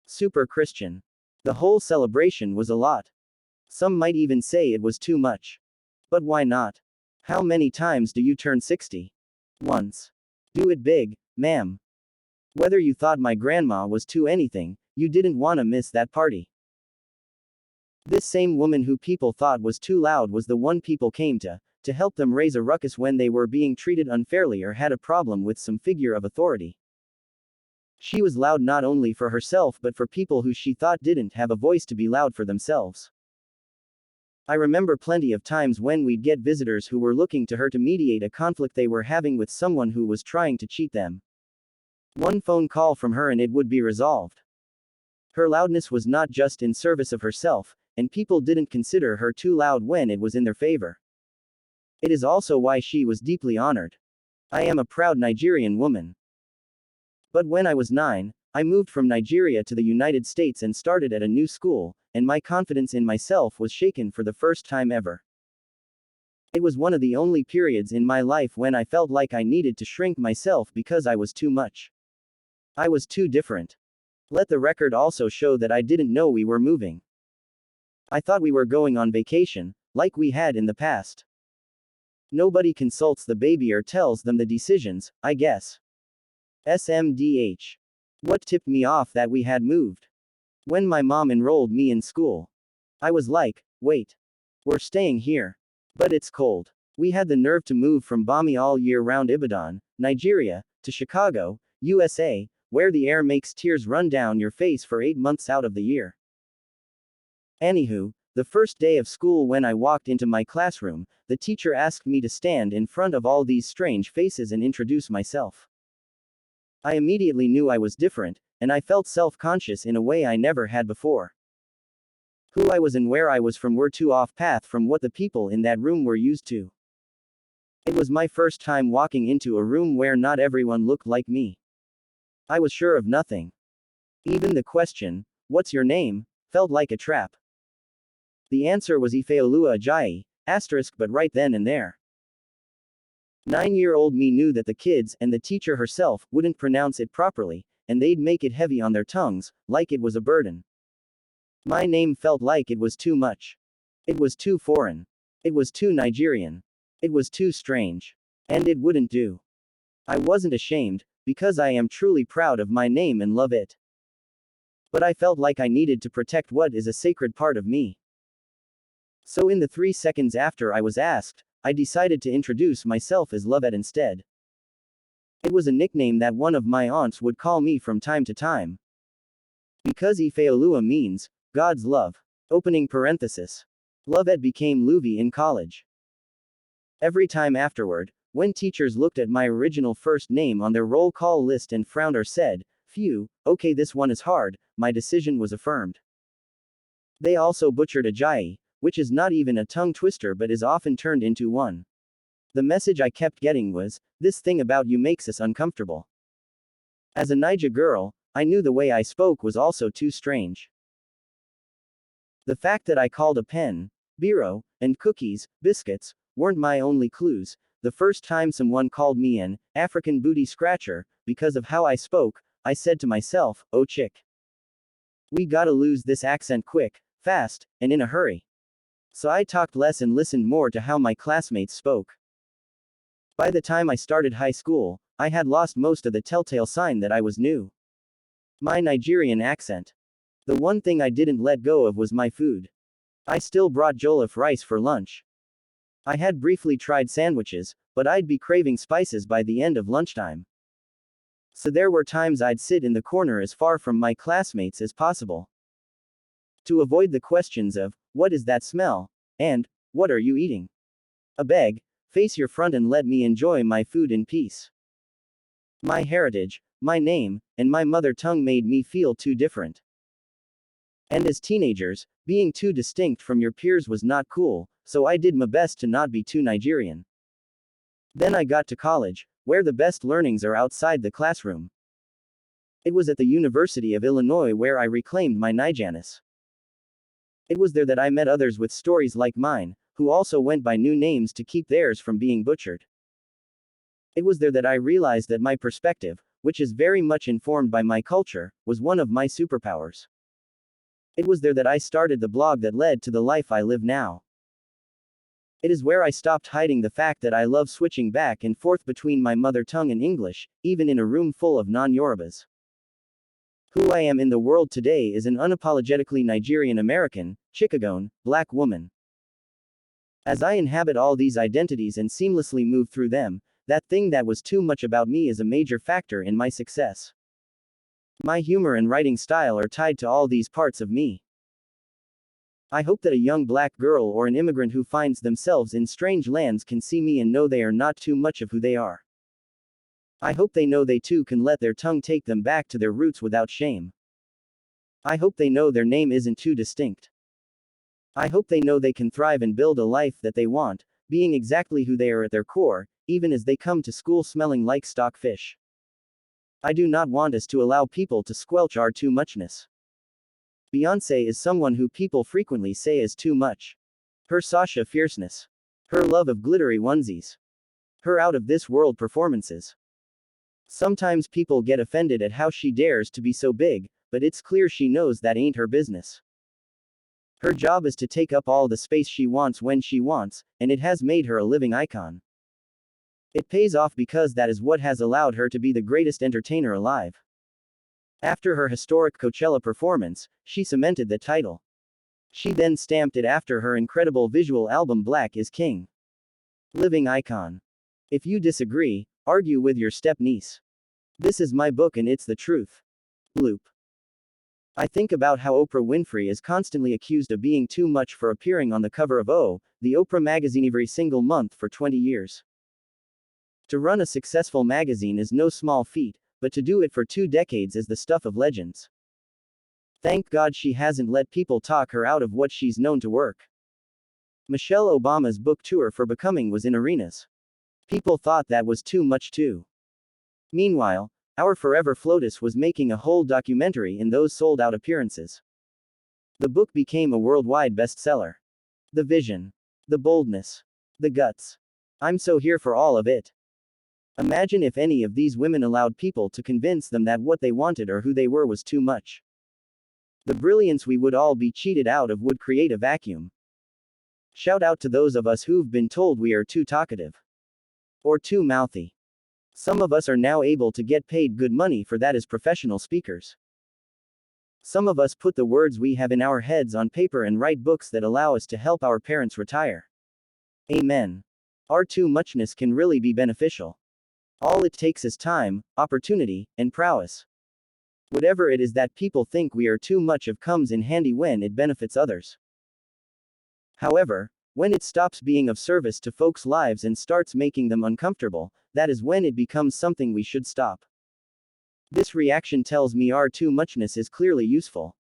super Christian. The whole celebration was a lot. Some might even say it was too much. But why not? How many times do you turn 60? Once. Do it big, ma'am. Whether you thought my grandma was too anything, you didn't wanna miss that party. This same woman who people thought was too loud was the one people came to help them raise a ruckus when they were being treated unfairly or had a problem with some figure of authority. She was loud not only for herself but for people who she thought didn't have a voice to be loud for themselves. I remember plenty of times when we'd get visitors who were looking to her to mediate a conflict they were having with someone who was trying to cheat them. One phone call from her and it would be resolved. Her loudness was not just in service of herself, and people didn't consider her too loud when it was in their favor. It is also why she was deeply honored. I am a proud Nigerian woman. But when I was 9, I moved from Nigeria to the United States and started at a new school, and my confidence in myself was shaken for the first time ever. It was one of the only periods in my life when I felt like I needed to shrink myself because I was too much. I was too different. Let the record also show that I didn't know we were moving. I thought we were going on vacation, like we had in the past. Nobody consults the baby or tells them the decisions, I guess. SMDH. What tipped me off that we had moved? When my mom enrolled me in school. I was like, wait. We're staying here. But it's cold. We had the nerve to move from balmy all year round Ibadan, Nigeria, to Chicago, USA, where the air makes tears run down your face for 8 months out of the year. Anywho, the first day of school when I walked into my classroom, the teacher asked me to stand in front of all these strange faces and introduce myself. I immediately knew I was different, and I felt self-conscious in a way I never had before. Who I was and where I was from were too off path from what the people in that room were used to. It was my first time walking into a room where not everyone looked like me. I was sure of nothing. Even the question, "What's your name?" felt like a trap. The answer was Luvvie Ajayi, asterisk but right then and there. 9-year-old me knew that the kids, and the teacher herself, wouldn't pronounce it properly, and they'd make it heavy on their tongues, like it was a burden. My name felt like it was too much. It was too foreign. It was too Nigerian. It was too strange. And it wouldn't do. I wasn't ashamed, because I am truly proud of my name and love it. But I felt like I needed to protect what is a sacred part of me. So in the 3 seconds after I was asked, I decided to introduce myself as Lovette instead. It was a nickname that one of my aunts would call me from time to time. Because Ifeoluwa means, God's love. Opening parenthesis. Lovette became Luvvie in college. Every time afterward, when teachers looked at my original first name on their roll call list and frowned or said, "Phew, okay this one is hard," my decision was affirmed. They also butchered Ajayi, which is not even a tongue twister but is often turned into one. The message I kept getting was, "This thing about you makes us uncomfortable." As a Niger girl, I knew the way I spoke was also too strange. The fact that I called a pen, biro, and cookies, biscuits, weren't my only clues. The first time someone called me an African booty scratcher because of how I spoke, I said to myself, oh chick. We gotta lose this accent quick, fast, and in a hurry. So I talked less and listened more to how my classmates spoke. By the time I started high school, I had lost most of the telltale sign that I was new. My Nigerian accent. The one thing I didn't let go of was my food. I still brought jollof rice for lunch. I had briefly tried sandwiches, but I'd be craving spices by the end of lunchtime. So there were times I'd sit in the corner as far from my classmates as possible. To avoid the questions of, what is that smell? And, what are you eating? I beg, face your front and let me enjoy my food in peace. My heritage, my name, and my mother tongue made me feel too different. And as teenagers, being too distinct from your peers was not cool, so I did my best to not be too Nigerian. Then I got to college, where the best learnings are outside the classroom. It was at the University of Illinois where I reclaimed my Nigerianness. It was there that I met others with stories like mine, who also went by new names to keep theirs from being butchered. It was there that I realized that my perspective, which is very much informed by my culture, was one of my superpowers. It was there that I started the blog that led to the life I live now. It is where I stopped hiding the fact that I love switching back and forth between my mother tongue and English, even in a room full of non-Yorubas. Who I am in the world today is an unapologetically Nigerian American, Chicagoan, black woman. As I inhabit all these identities and seamlessly move through them, that thing that was too much about me is a major factor in my success. My humor and writing style are tied to all these parts of me. I hope that a young black girl or an immigrant who finds themselves in strange lands can see me and know they are not too much of who they are. I hope they know they too can let their tongue take them back to their roots without shame. I hope they know their name isn't too distinct. I hope they know they can thrive and build a life that they want, being exactly who they are at their core, even as they come to school smelling like stockfish. I do not want us to allow people to squelch our too muchness. Beyoncé is someone who people frequently say is too much. Her Sasha fierceness. Her love of glittery onesies. Her out-of-this-world performances. Sometimes people get offended at how she dares to be so big, but it's clear she knows that ain't her business. Her job is to take up all the space she wants when she wants, and it has made her a living icon. It pays off because that is what has allowed her to be the greatest entertainer alive. After her historic Coachella performance, she cemented the title. She then stamped it after her incredible visual album Black is King. Living icon. If you disagree, argue with your step-niece. This is my book and it's the truth. Loop. I think about how Oprah Winfrey is constantly accused of being too much for appearing on the cover of O, the Oprah magazine every single month for 20 years. To run a successful magazine is no small feat, but to do it for 2 decades is the stuff of legends. Thank God she hasn't let people talk her out of what she's known to work. Michelle Obama's book tour for Becoming was in arenas. People thought that was too much too. Meanwhile, our Forever Flotus was making a whole documentary in those sold-out appearances. The book became a worldwide bestseller. The vision. The boldness. The guts. I'm so here for all of it. Imagine if any of these women allowed people to convince them that what they wanted or who they were was too much. The brilliance we would all be cheated out of would create a vacuum. Shout out to those of us who've been told we are too talkative. Or too mouthy. Some of us are now able to get paid good money for that as professional speakers. Some of us put the words we have in our heads on paper and write books that allow us to help our parents retire. Amen. Our too muchness can really be beneficial. All it takes is time, opportunity, and prowess. Whatever it is that people think we are too much of comes in handy when it benefits others. However, when it stops being of service to folks' lives and starts making them uncomfortable, that is when it becomes something we should stop. This reaction tells me our too muchness is clearly useful.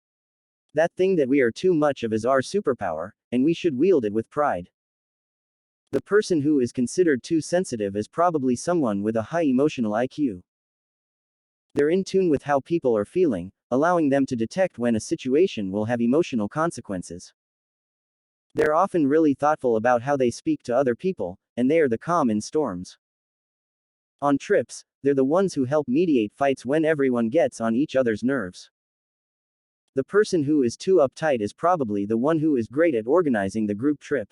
That thing that we are too much of is our superpower, and we should wield it with pride. The person who is considered too sensitive is probably someone with a high emotional IQ. They're in tune with how people are feeling, allowing them to detect when a situation will have emotional consequences. They're often really thoughtful about how they speak to other people, and they are the calm in storms. On trips, they're the ones who help mediate fights when everyone gets on each other's nerves. The person who is too uptight is probably the one who is great at organizing the group trip.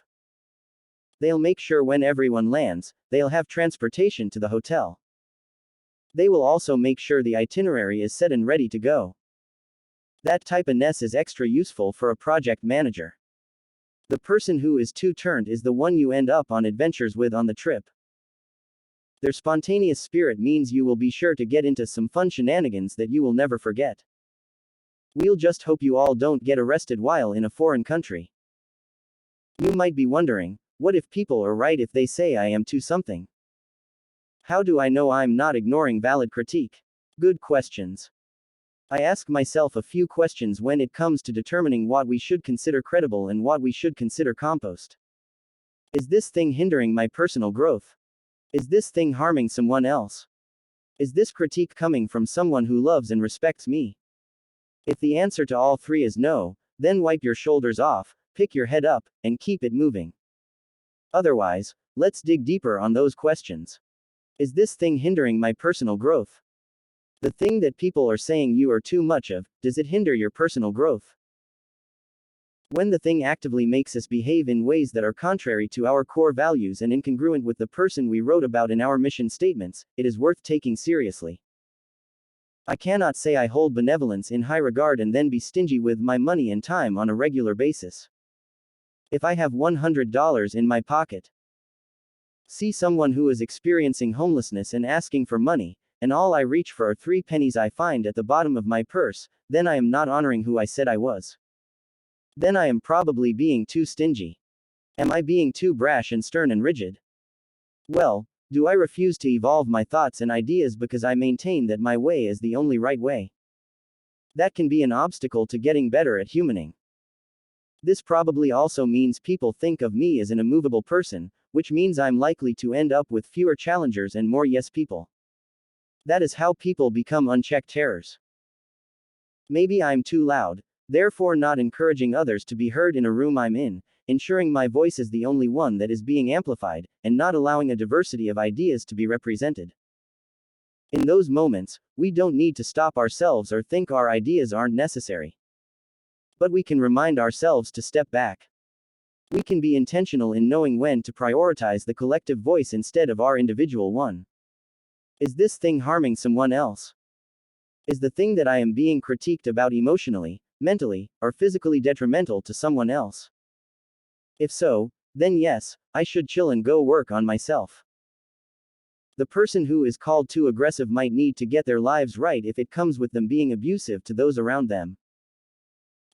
They'll make sure when everyone lands, they'll have transportation to the hotel. They will also make sure the itinerary is set and ready to go. That type of ness is extra useful for a project manager. The person who is too turned is the one you end up on adventures with on the trip. Their spontaneous spirit means you will be sure to get into some fun shenanigans that you will never forget. We'll just hope you all don't get arrested while in a foreign country. You might be wondering, what if people are right if they say I am too something? How do I know I'm not ignoring valid critique? Good questions. I ask myself a few questions when it comes to determining what we should consider credible and what we should consider compost. Is this thing hindering my personal growth? Is this thing harming someone else? Is this critique coming from someone who loves and respects me? If the answer to all three is no, then wipe your shoulders off, pick your head up, and keep it moving. Otherwise, let's dig deeper on those questions. Is this thing hindering my personal growth? The thing that people are saying you are too much of, does it hinder your personal growth? When the thing actively makes us behave in ways that are contrary to our core values and incongruent with the person we wrote about in our mission statements, it is worth taking seriously. I cannot say I hold benevolence in high regard and then be stingy with my money and time on a regular basis. If I have $100 in my pocket, see someone who is experiencing homelessness and asking for money, and all I reach for are 3 pennies I find at the bottom of my purse, then I am not honoring who I said I was. Then I am probably being too stingy. Am I being too brash and stern and rigid? Well, do I refuse to evolve my thoughts and ideas because I maintain that my way is the only right way? That can be an obstacle to getting better at humaning. This probably also means people think of me as an immovable person, which means I'm likely to end up with fewer challengers and more yes people. That is how people become unchecked terrors. Maybe I'm too loud, therefore not encouraging others to be heard in a room I'm in, ensuring my voice is the only one that is being amplified, and not allowing a diversity of ideas to be represented. In those moments, we don't need to stop ourselves or think our ideas aren't necessary. But we can remind ourselves to step back. We can be intentional in knowing when to prioritize the collective voice instead of our individual one. Is this thing harming someone else? Is the thing that I am being critiqued about emotionally, mentally, or physically detrimental to someone else? If so, then yes, I should chill and go work on myself. The person who is called too aggressive might need to get their lives right if it comes with them being abusive to those around them.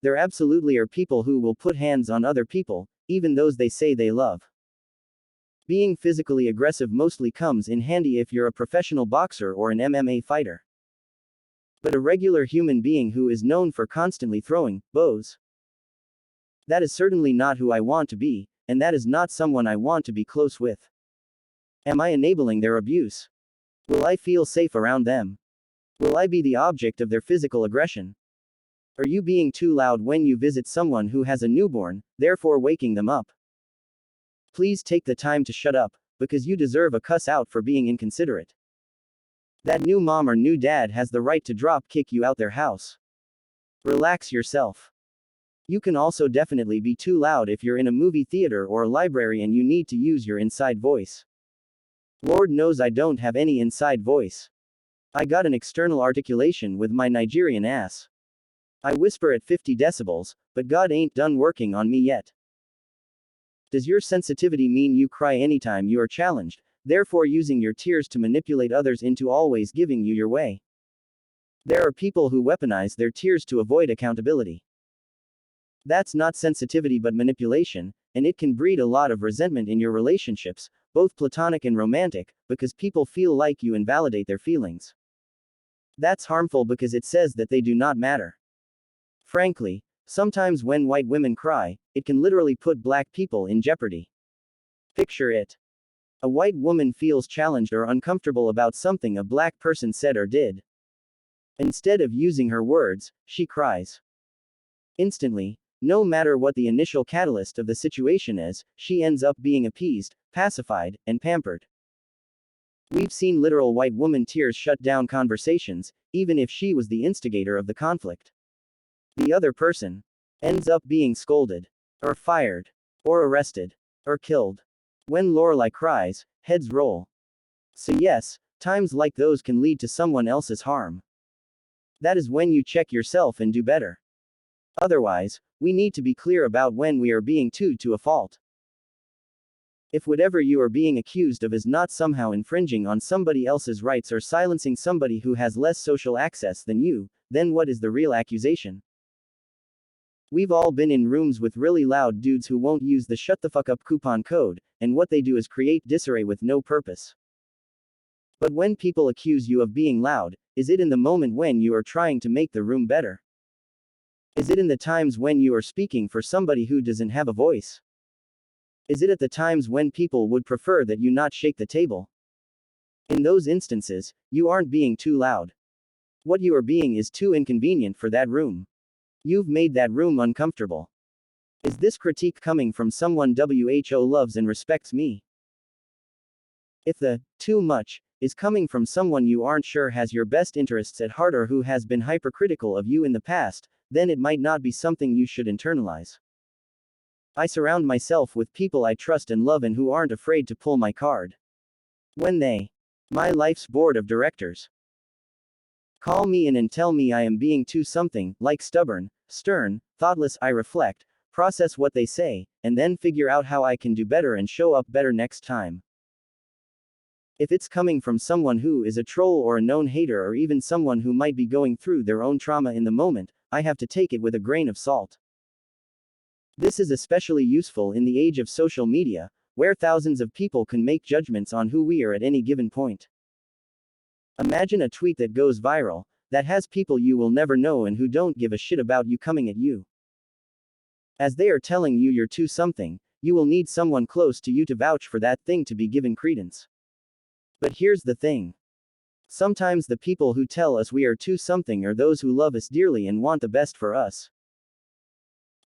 There absolutely are people who will put hands on other people, even those they say they love. Being physically aggressive mostly comes in handy if you're a professional boxer or an MMA fighter. But a regular human being who is known for constantly throwing bows. That is certainly not who I want to be, and that is not someone I want to be close with. Am I enabling their abuse? Will I feel safe around them? Will I be the object of their physical aggression? Are you being too loud when you visit someone who has a newborn, therefore waking them up? Please take the time to shut up, because you deserve a cuss out for being inconsiderate. That new mom or new dad has the right to drop kick you out their house. Relax yourself. You can also definitely be too loud if you're in a movie theater or a library and you need to use your inside voice. Lord knows I don't have any inside voice. I got an external articulation with my Nigerian ass. I whisper at 50 decibels, but God ain't done working on me yet. Does your sensitivity mean you cry anytime you are challenged, therefore using your tears to manipulate others into always giving you your way? There are people who weaponize their tears to avoid accountability. That's not sensitivity but manipulation, and it can breed a lot of resentment in your relationships, both platonic and romantic, because people feel like you invalidate their feelings. That's harmful because it says that they do not matter. Frankly, sometimes when white women cry, it can literally put black people in jeopardy. Picture it. A white woman feels challenged or uncomfortable about something a black person said or did. Instead of using her words, she cries. Instantly, No matter what the initial catalyst of the situation is, she ends up being appeased, pacified, and pampered. We've seen literal white woman tears shut down conversations, even if she was the instigator of the conflict. The other person ends up being scolded, or fired, or arrested, or killed. When Lorelai cries, heads roll. So yes, times like those can lead to someone else's harm. That is when you check yourself and do better. Otherwise, we need to be clear about when we are being too to a fault. If whatever you are being accused of is not somehow infringing on somebody else's rights or silencing somebody who has less social access than you, then what is the real accusation? We've all been in rooms with really loud dudes who won't use the shut the fuck up coupon code, and what they do is create disarray with no purpose. But when people accuse you of being loud, is it in the moment when you are trying to make the room better? Is it in the times when you are speaking for somebody who doesn't have a voice? Is it at the times when people would prefer that you not shake the table? In those instances, you aren't being too loud. What you are being is too inconvenient for that room. You've made that room uncomfortable. Is this critique coming from someone who loves and respects me? If the too much is coming from someone you aren't sure has your best interests at heart or who has been hypercritical of you in the past, then it might not be something you should internalize. I surround myself with people I trust and love and who aren't afraid to pull my card. When they, my life's board of directors, call me in and tell me I am being too something, like stubborn, stern, thoughtless, I reflect, process what they say, and then figure out how I can do better and show up better next time. If it's coming from someone who is a troll or a known hater or even someone who might be going through their own trauma in the moment, I have to take it with a grain of salt. This is especially useful in the age of social media, where thousands of people can make judgments on who we are at any given point. Imagine a tweet that goes viral, that has people you will never know and who don't give a shit about you coming at you. As they are telling you you're too something, you will need someone close to you to vouch for that thing to be given credence. But here's the thing. Sometimes the people who tell us we are too something are those who love us dearly and want the best for us.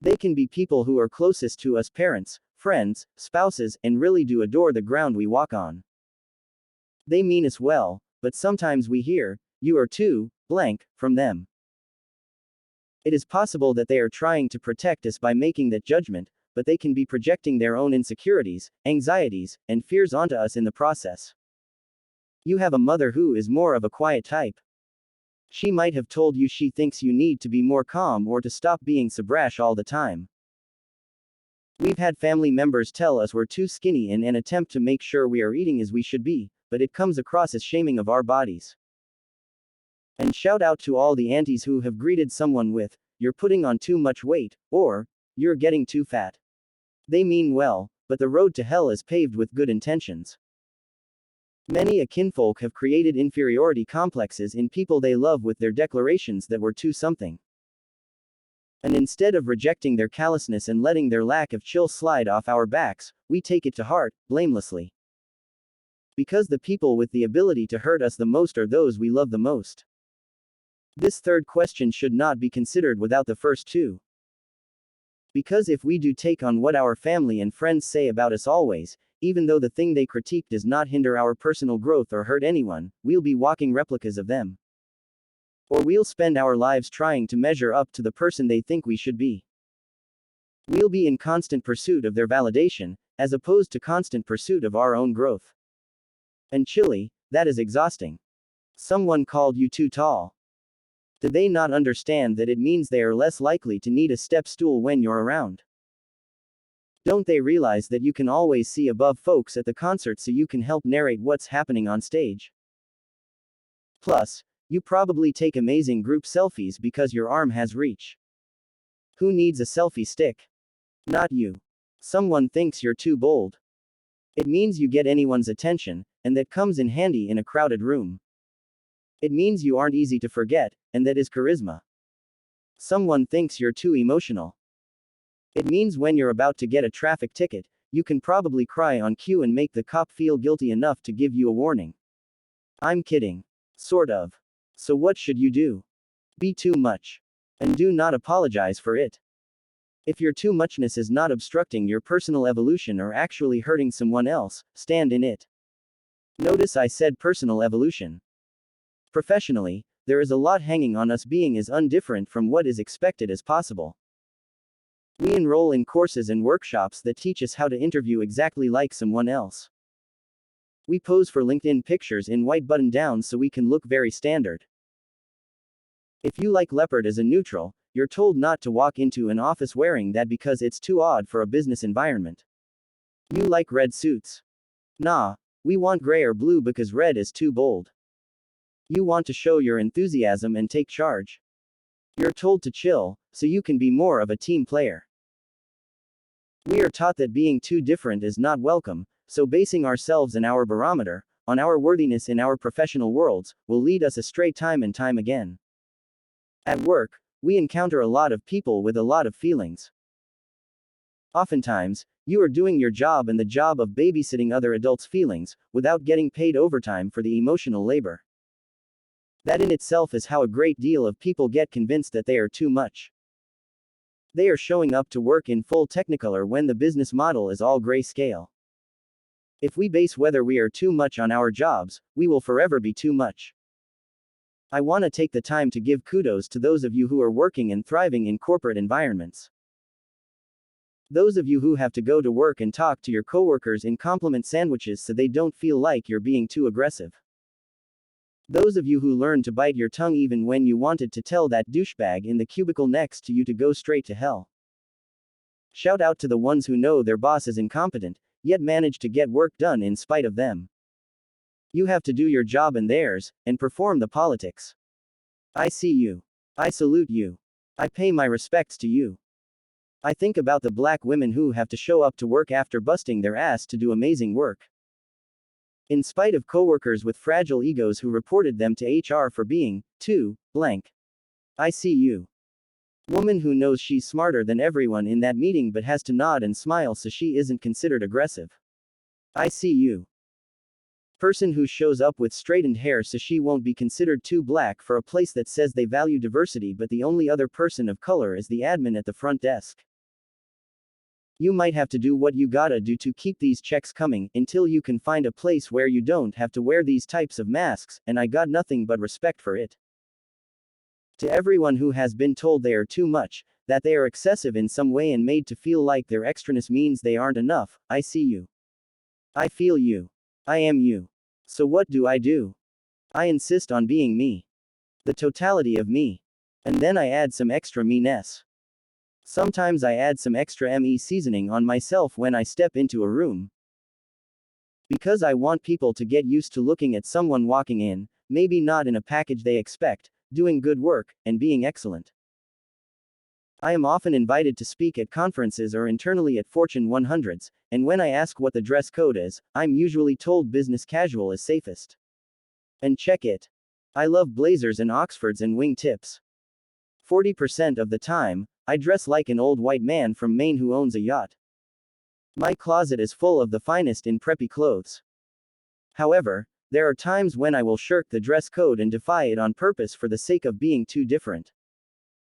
They can be people who are closest to us, parents, friends, spouses, and really do adore the ground we walk on. They mean us well, but sometimes we hear, "You are too blank," from them. It is possible that they are trying to protect us by making that judgment, but they can be projecting their own insecurities, anxieties, and fears onto us in the process. You have a mother who is more of a quiet type. She might have told you she thinks you need to be more calm or to stop being so brash all the time. We've had family members tell us we're too skinny in an attempt to make sure we are eating as we should be, but it comes across as shaming of our bodies. And shout out to all the aunties who have greeted someone with, "You're putting on too much weight," or, "You're getting too fat." They mean well, but the road to hell is paved with good intentions. Many a kinfolk have created inferiority complexes in people they love with their declarations that we're too something. And instead of rejecting their callousness and letting their lack of chill slide off our backs, we take it to heart, blamelessly. Because the people with the ability to hurt us the most are those we love the most. This third question should not be considered without the first two. Because if we do take on what our family and friends say about us always, even though the thing they critique does not hinder our personal growth or hurt anyone, we'll be walking replicas of them. Or we'll spend our lives trying to measure up to the person they think we should be. We'll be in constant pursuit of their validation, as opposed to constant pursuit of our own growth. And chilly, that is exhausting. Someone called you too tall. Do they not understand that it means they are less likely to need a step stool when you're around? Don't they realize that you can always see above folks at the concert so you can help narrate what's happening on stage? Plus, you probably take amazing group selfies because your arm has reach. Who needs a selfie stick? Not you. Someone thinks you're too bold. It means you get anyone's attention, and that comes in handy in a crowded room. It means you aren't easy to forget, and that is charisma. Someone thinks you're too emotional. It means when you're about to get a traffic ticket, you can probably cry on cue and make the cop feel guilty enough to give you a warning. I'm kidding. Sort of. So what should you do? Be too much. And do not apologize for it. If your too muchness is not obstructing your personal evolution or actually hurting someone else, stand in it. Notice I said personal evolution. Professionally, there is a lot hanging on us being as undifferent from what is expected as possible. We enroll in courses and workshops that teach us how to interview exactly like someone else. We pose for LinkedIn pictures in white button-downs so we can look very standard. If you like leopard as a neutral, you're told not to walk into an office wearing that because it's too odd for a business environment. You like red suits. Nah, we want gray or blue because red is too bold. You want to show your enthusiasm and take charge. You're told to chill, so you can be more of a team player. We are taught that being too different is not welcome, so basing ourselves and our barometer on our worthiness in our professional worlds will lead us astray time and time again. At work, we encounter a lot of people with a lot of feelings. Oftentimes, you are doing your job and the job of babysitting other adults' feelings, without getting paid overtime for the emotional labor. That in itself is how a great deal of people get convinced that they are too much. They are showing up to work in full technicolor when the business model is all grayscale. If we base whether we are too much on our jobs, we will forever be too much. I want to take the time to give kudos to those of you who are working and thriving in corporate environments. Those of you who have to go to work and talk to your coworkers in compliment sandwiches so they don't feel like you're being too aggressive. Those of you who learn to bite your tongue even when you wanted to tell that douchebag in the cubicle next to you to go straight to hell. Shout out to the ones who know their boss is incompetent, yet manage to get work done in spite of them. You have to do your job and theirs, and perform the politics. I see you. I salute you. I pay my respects to you. I think about the black women who have to show up to work after busting their ass to do amazing work. In spite of coworkers with fragile egos who reported them to HR for being too blank. I see you. Woman who knows she's smarter than everyone in that meeting but has to nod and smile so she isn't considered aggressive. I see you. Person who shows up with straightened hair so she won't be considered too black for a place that says they value diversity but the only other person of color is the admin at the front desk. You might have to do what you gotta do to keep these checks coming until you can find a place where you don't have to wear these types of masks, and I got nothing but respect for it. To everyone who has been told they are too much, that they are excessive in some way and made to feel like their extraness means they aren't enough, I see you. I feel you. I am you. So what do? I insist on being me. The totality of me. And then I add some extra me-ness. Sometimes I add some extra ME seasoning on myself when I step into a room. Because I want people to get used to looking at someone walking in, maybe not in a package they expect, doing good work, and being excellent. I am often invited to speak at conferences or internally at Fortune 100s, and when I ask what the dress code is, I'm usually told business casual is safest. And check it. I love blazers and Oxfords and wing tips. 40% of the time, I dress like an old white man from Maine who owns a yacht. My closet is full of the finest in preppy clothes. However, there are times when I will shirk the dress code and defy it on purpose for the sake of being too different.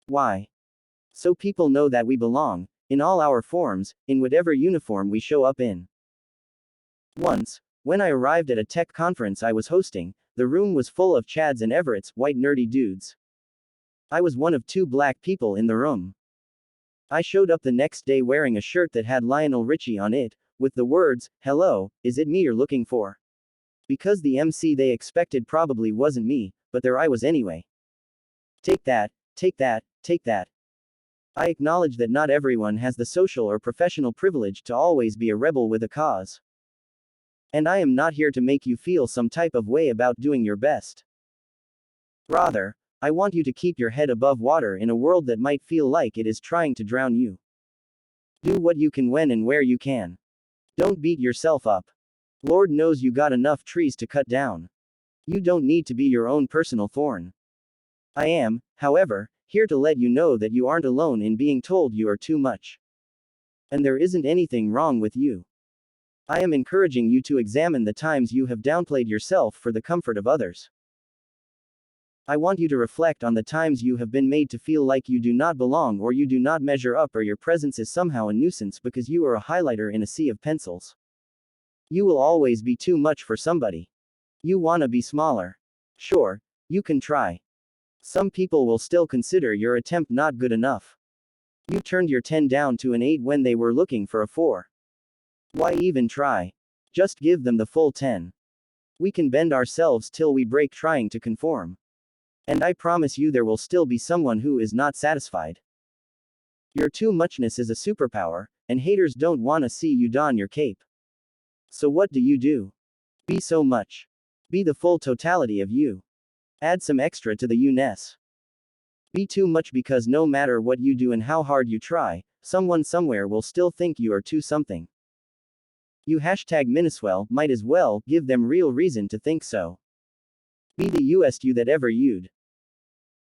Why? So people know that we belong, in all our forms, in whatever uniform we show up in. Once, when I arrived at a tech conference I was hosting, the room was full of Chads and Everetts, white nerdy dudes. I was one of 2 black people in the room. I showed up the next day wearing a shirt that had Lionel Richie on it, with the words, "Hello, is it me you're looking for?" Because the MC they expected probably wasn't me, but there I was anyway. Take that, take that, take that. I acknowledge that not everyone has the social or professional privilege to always be a rebel with a cause. And I am not here to make you feel some type of way about doing your best. Rather, I want you to keep your head above water in a world that might feel like it is trying to drown you. Do what you can when and where you can. Don't beat yourself up. Lord knows you got enough trees to cut down. You don't need to be your own personal thorn. I am, however, here to let you know that you aren't alone in being told you are too much. And there isn't anything wrong with you. I am encouraging you to examine the times you have downplayed yourself for the comfort of others. I want you to reflect on the times you have been made to feel like you do not belong or you do not measure up or your presence is somehow a nuisance because you are a highlighter in a sea of pencils. You will always be too much for somebody. You wanna be smaller. Sure, you can try. Some people will still consider your attempt not good enough. You turned your 10 down to an 8 when they were looking for a 4. Why even try? Just give them the full 10. We can bend ourselves till we break trying to conform. And I promise you there will still be someone who is not satisfied. Your too muchness is a superpower, and haters don't wanna see you don your cape. So what do? Be so much. Be the full totality of you. Add some extra to the you-ness. Be too much because no matter what you do and how hard you try, someone somewhere will still think you are too something. You #Minuswell might as well give them real reason to think so. Be the you-est you that ever you'd.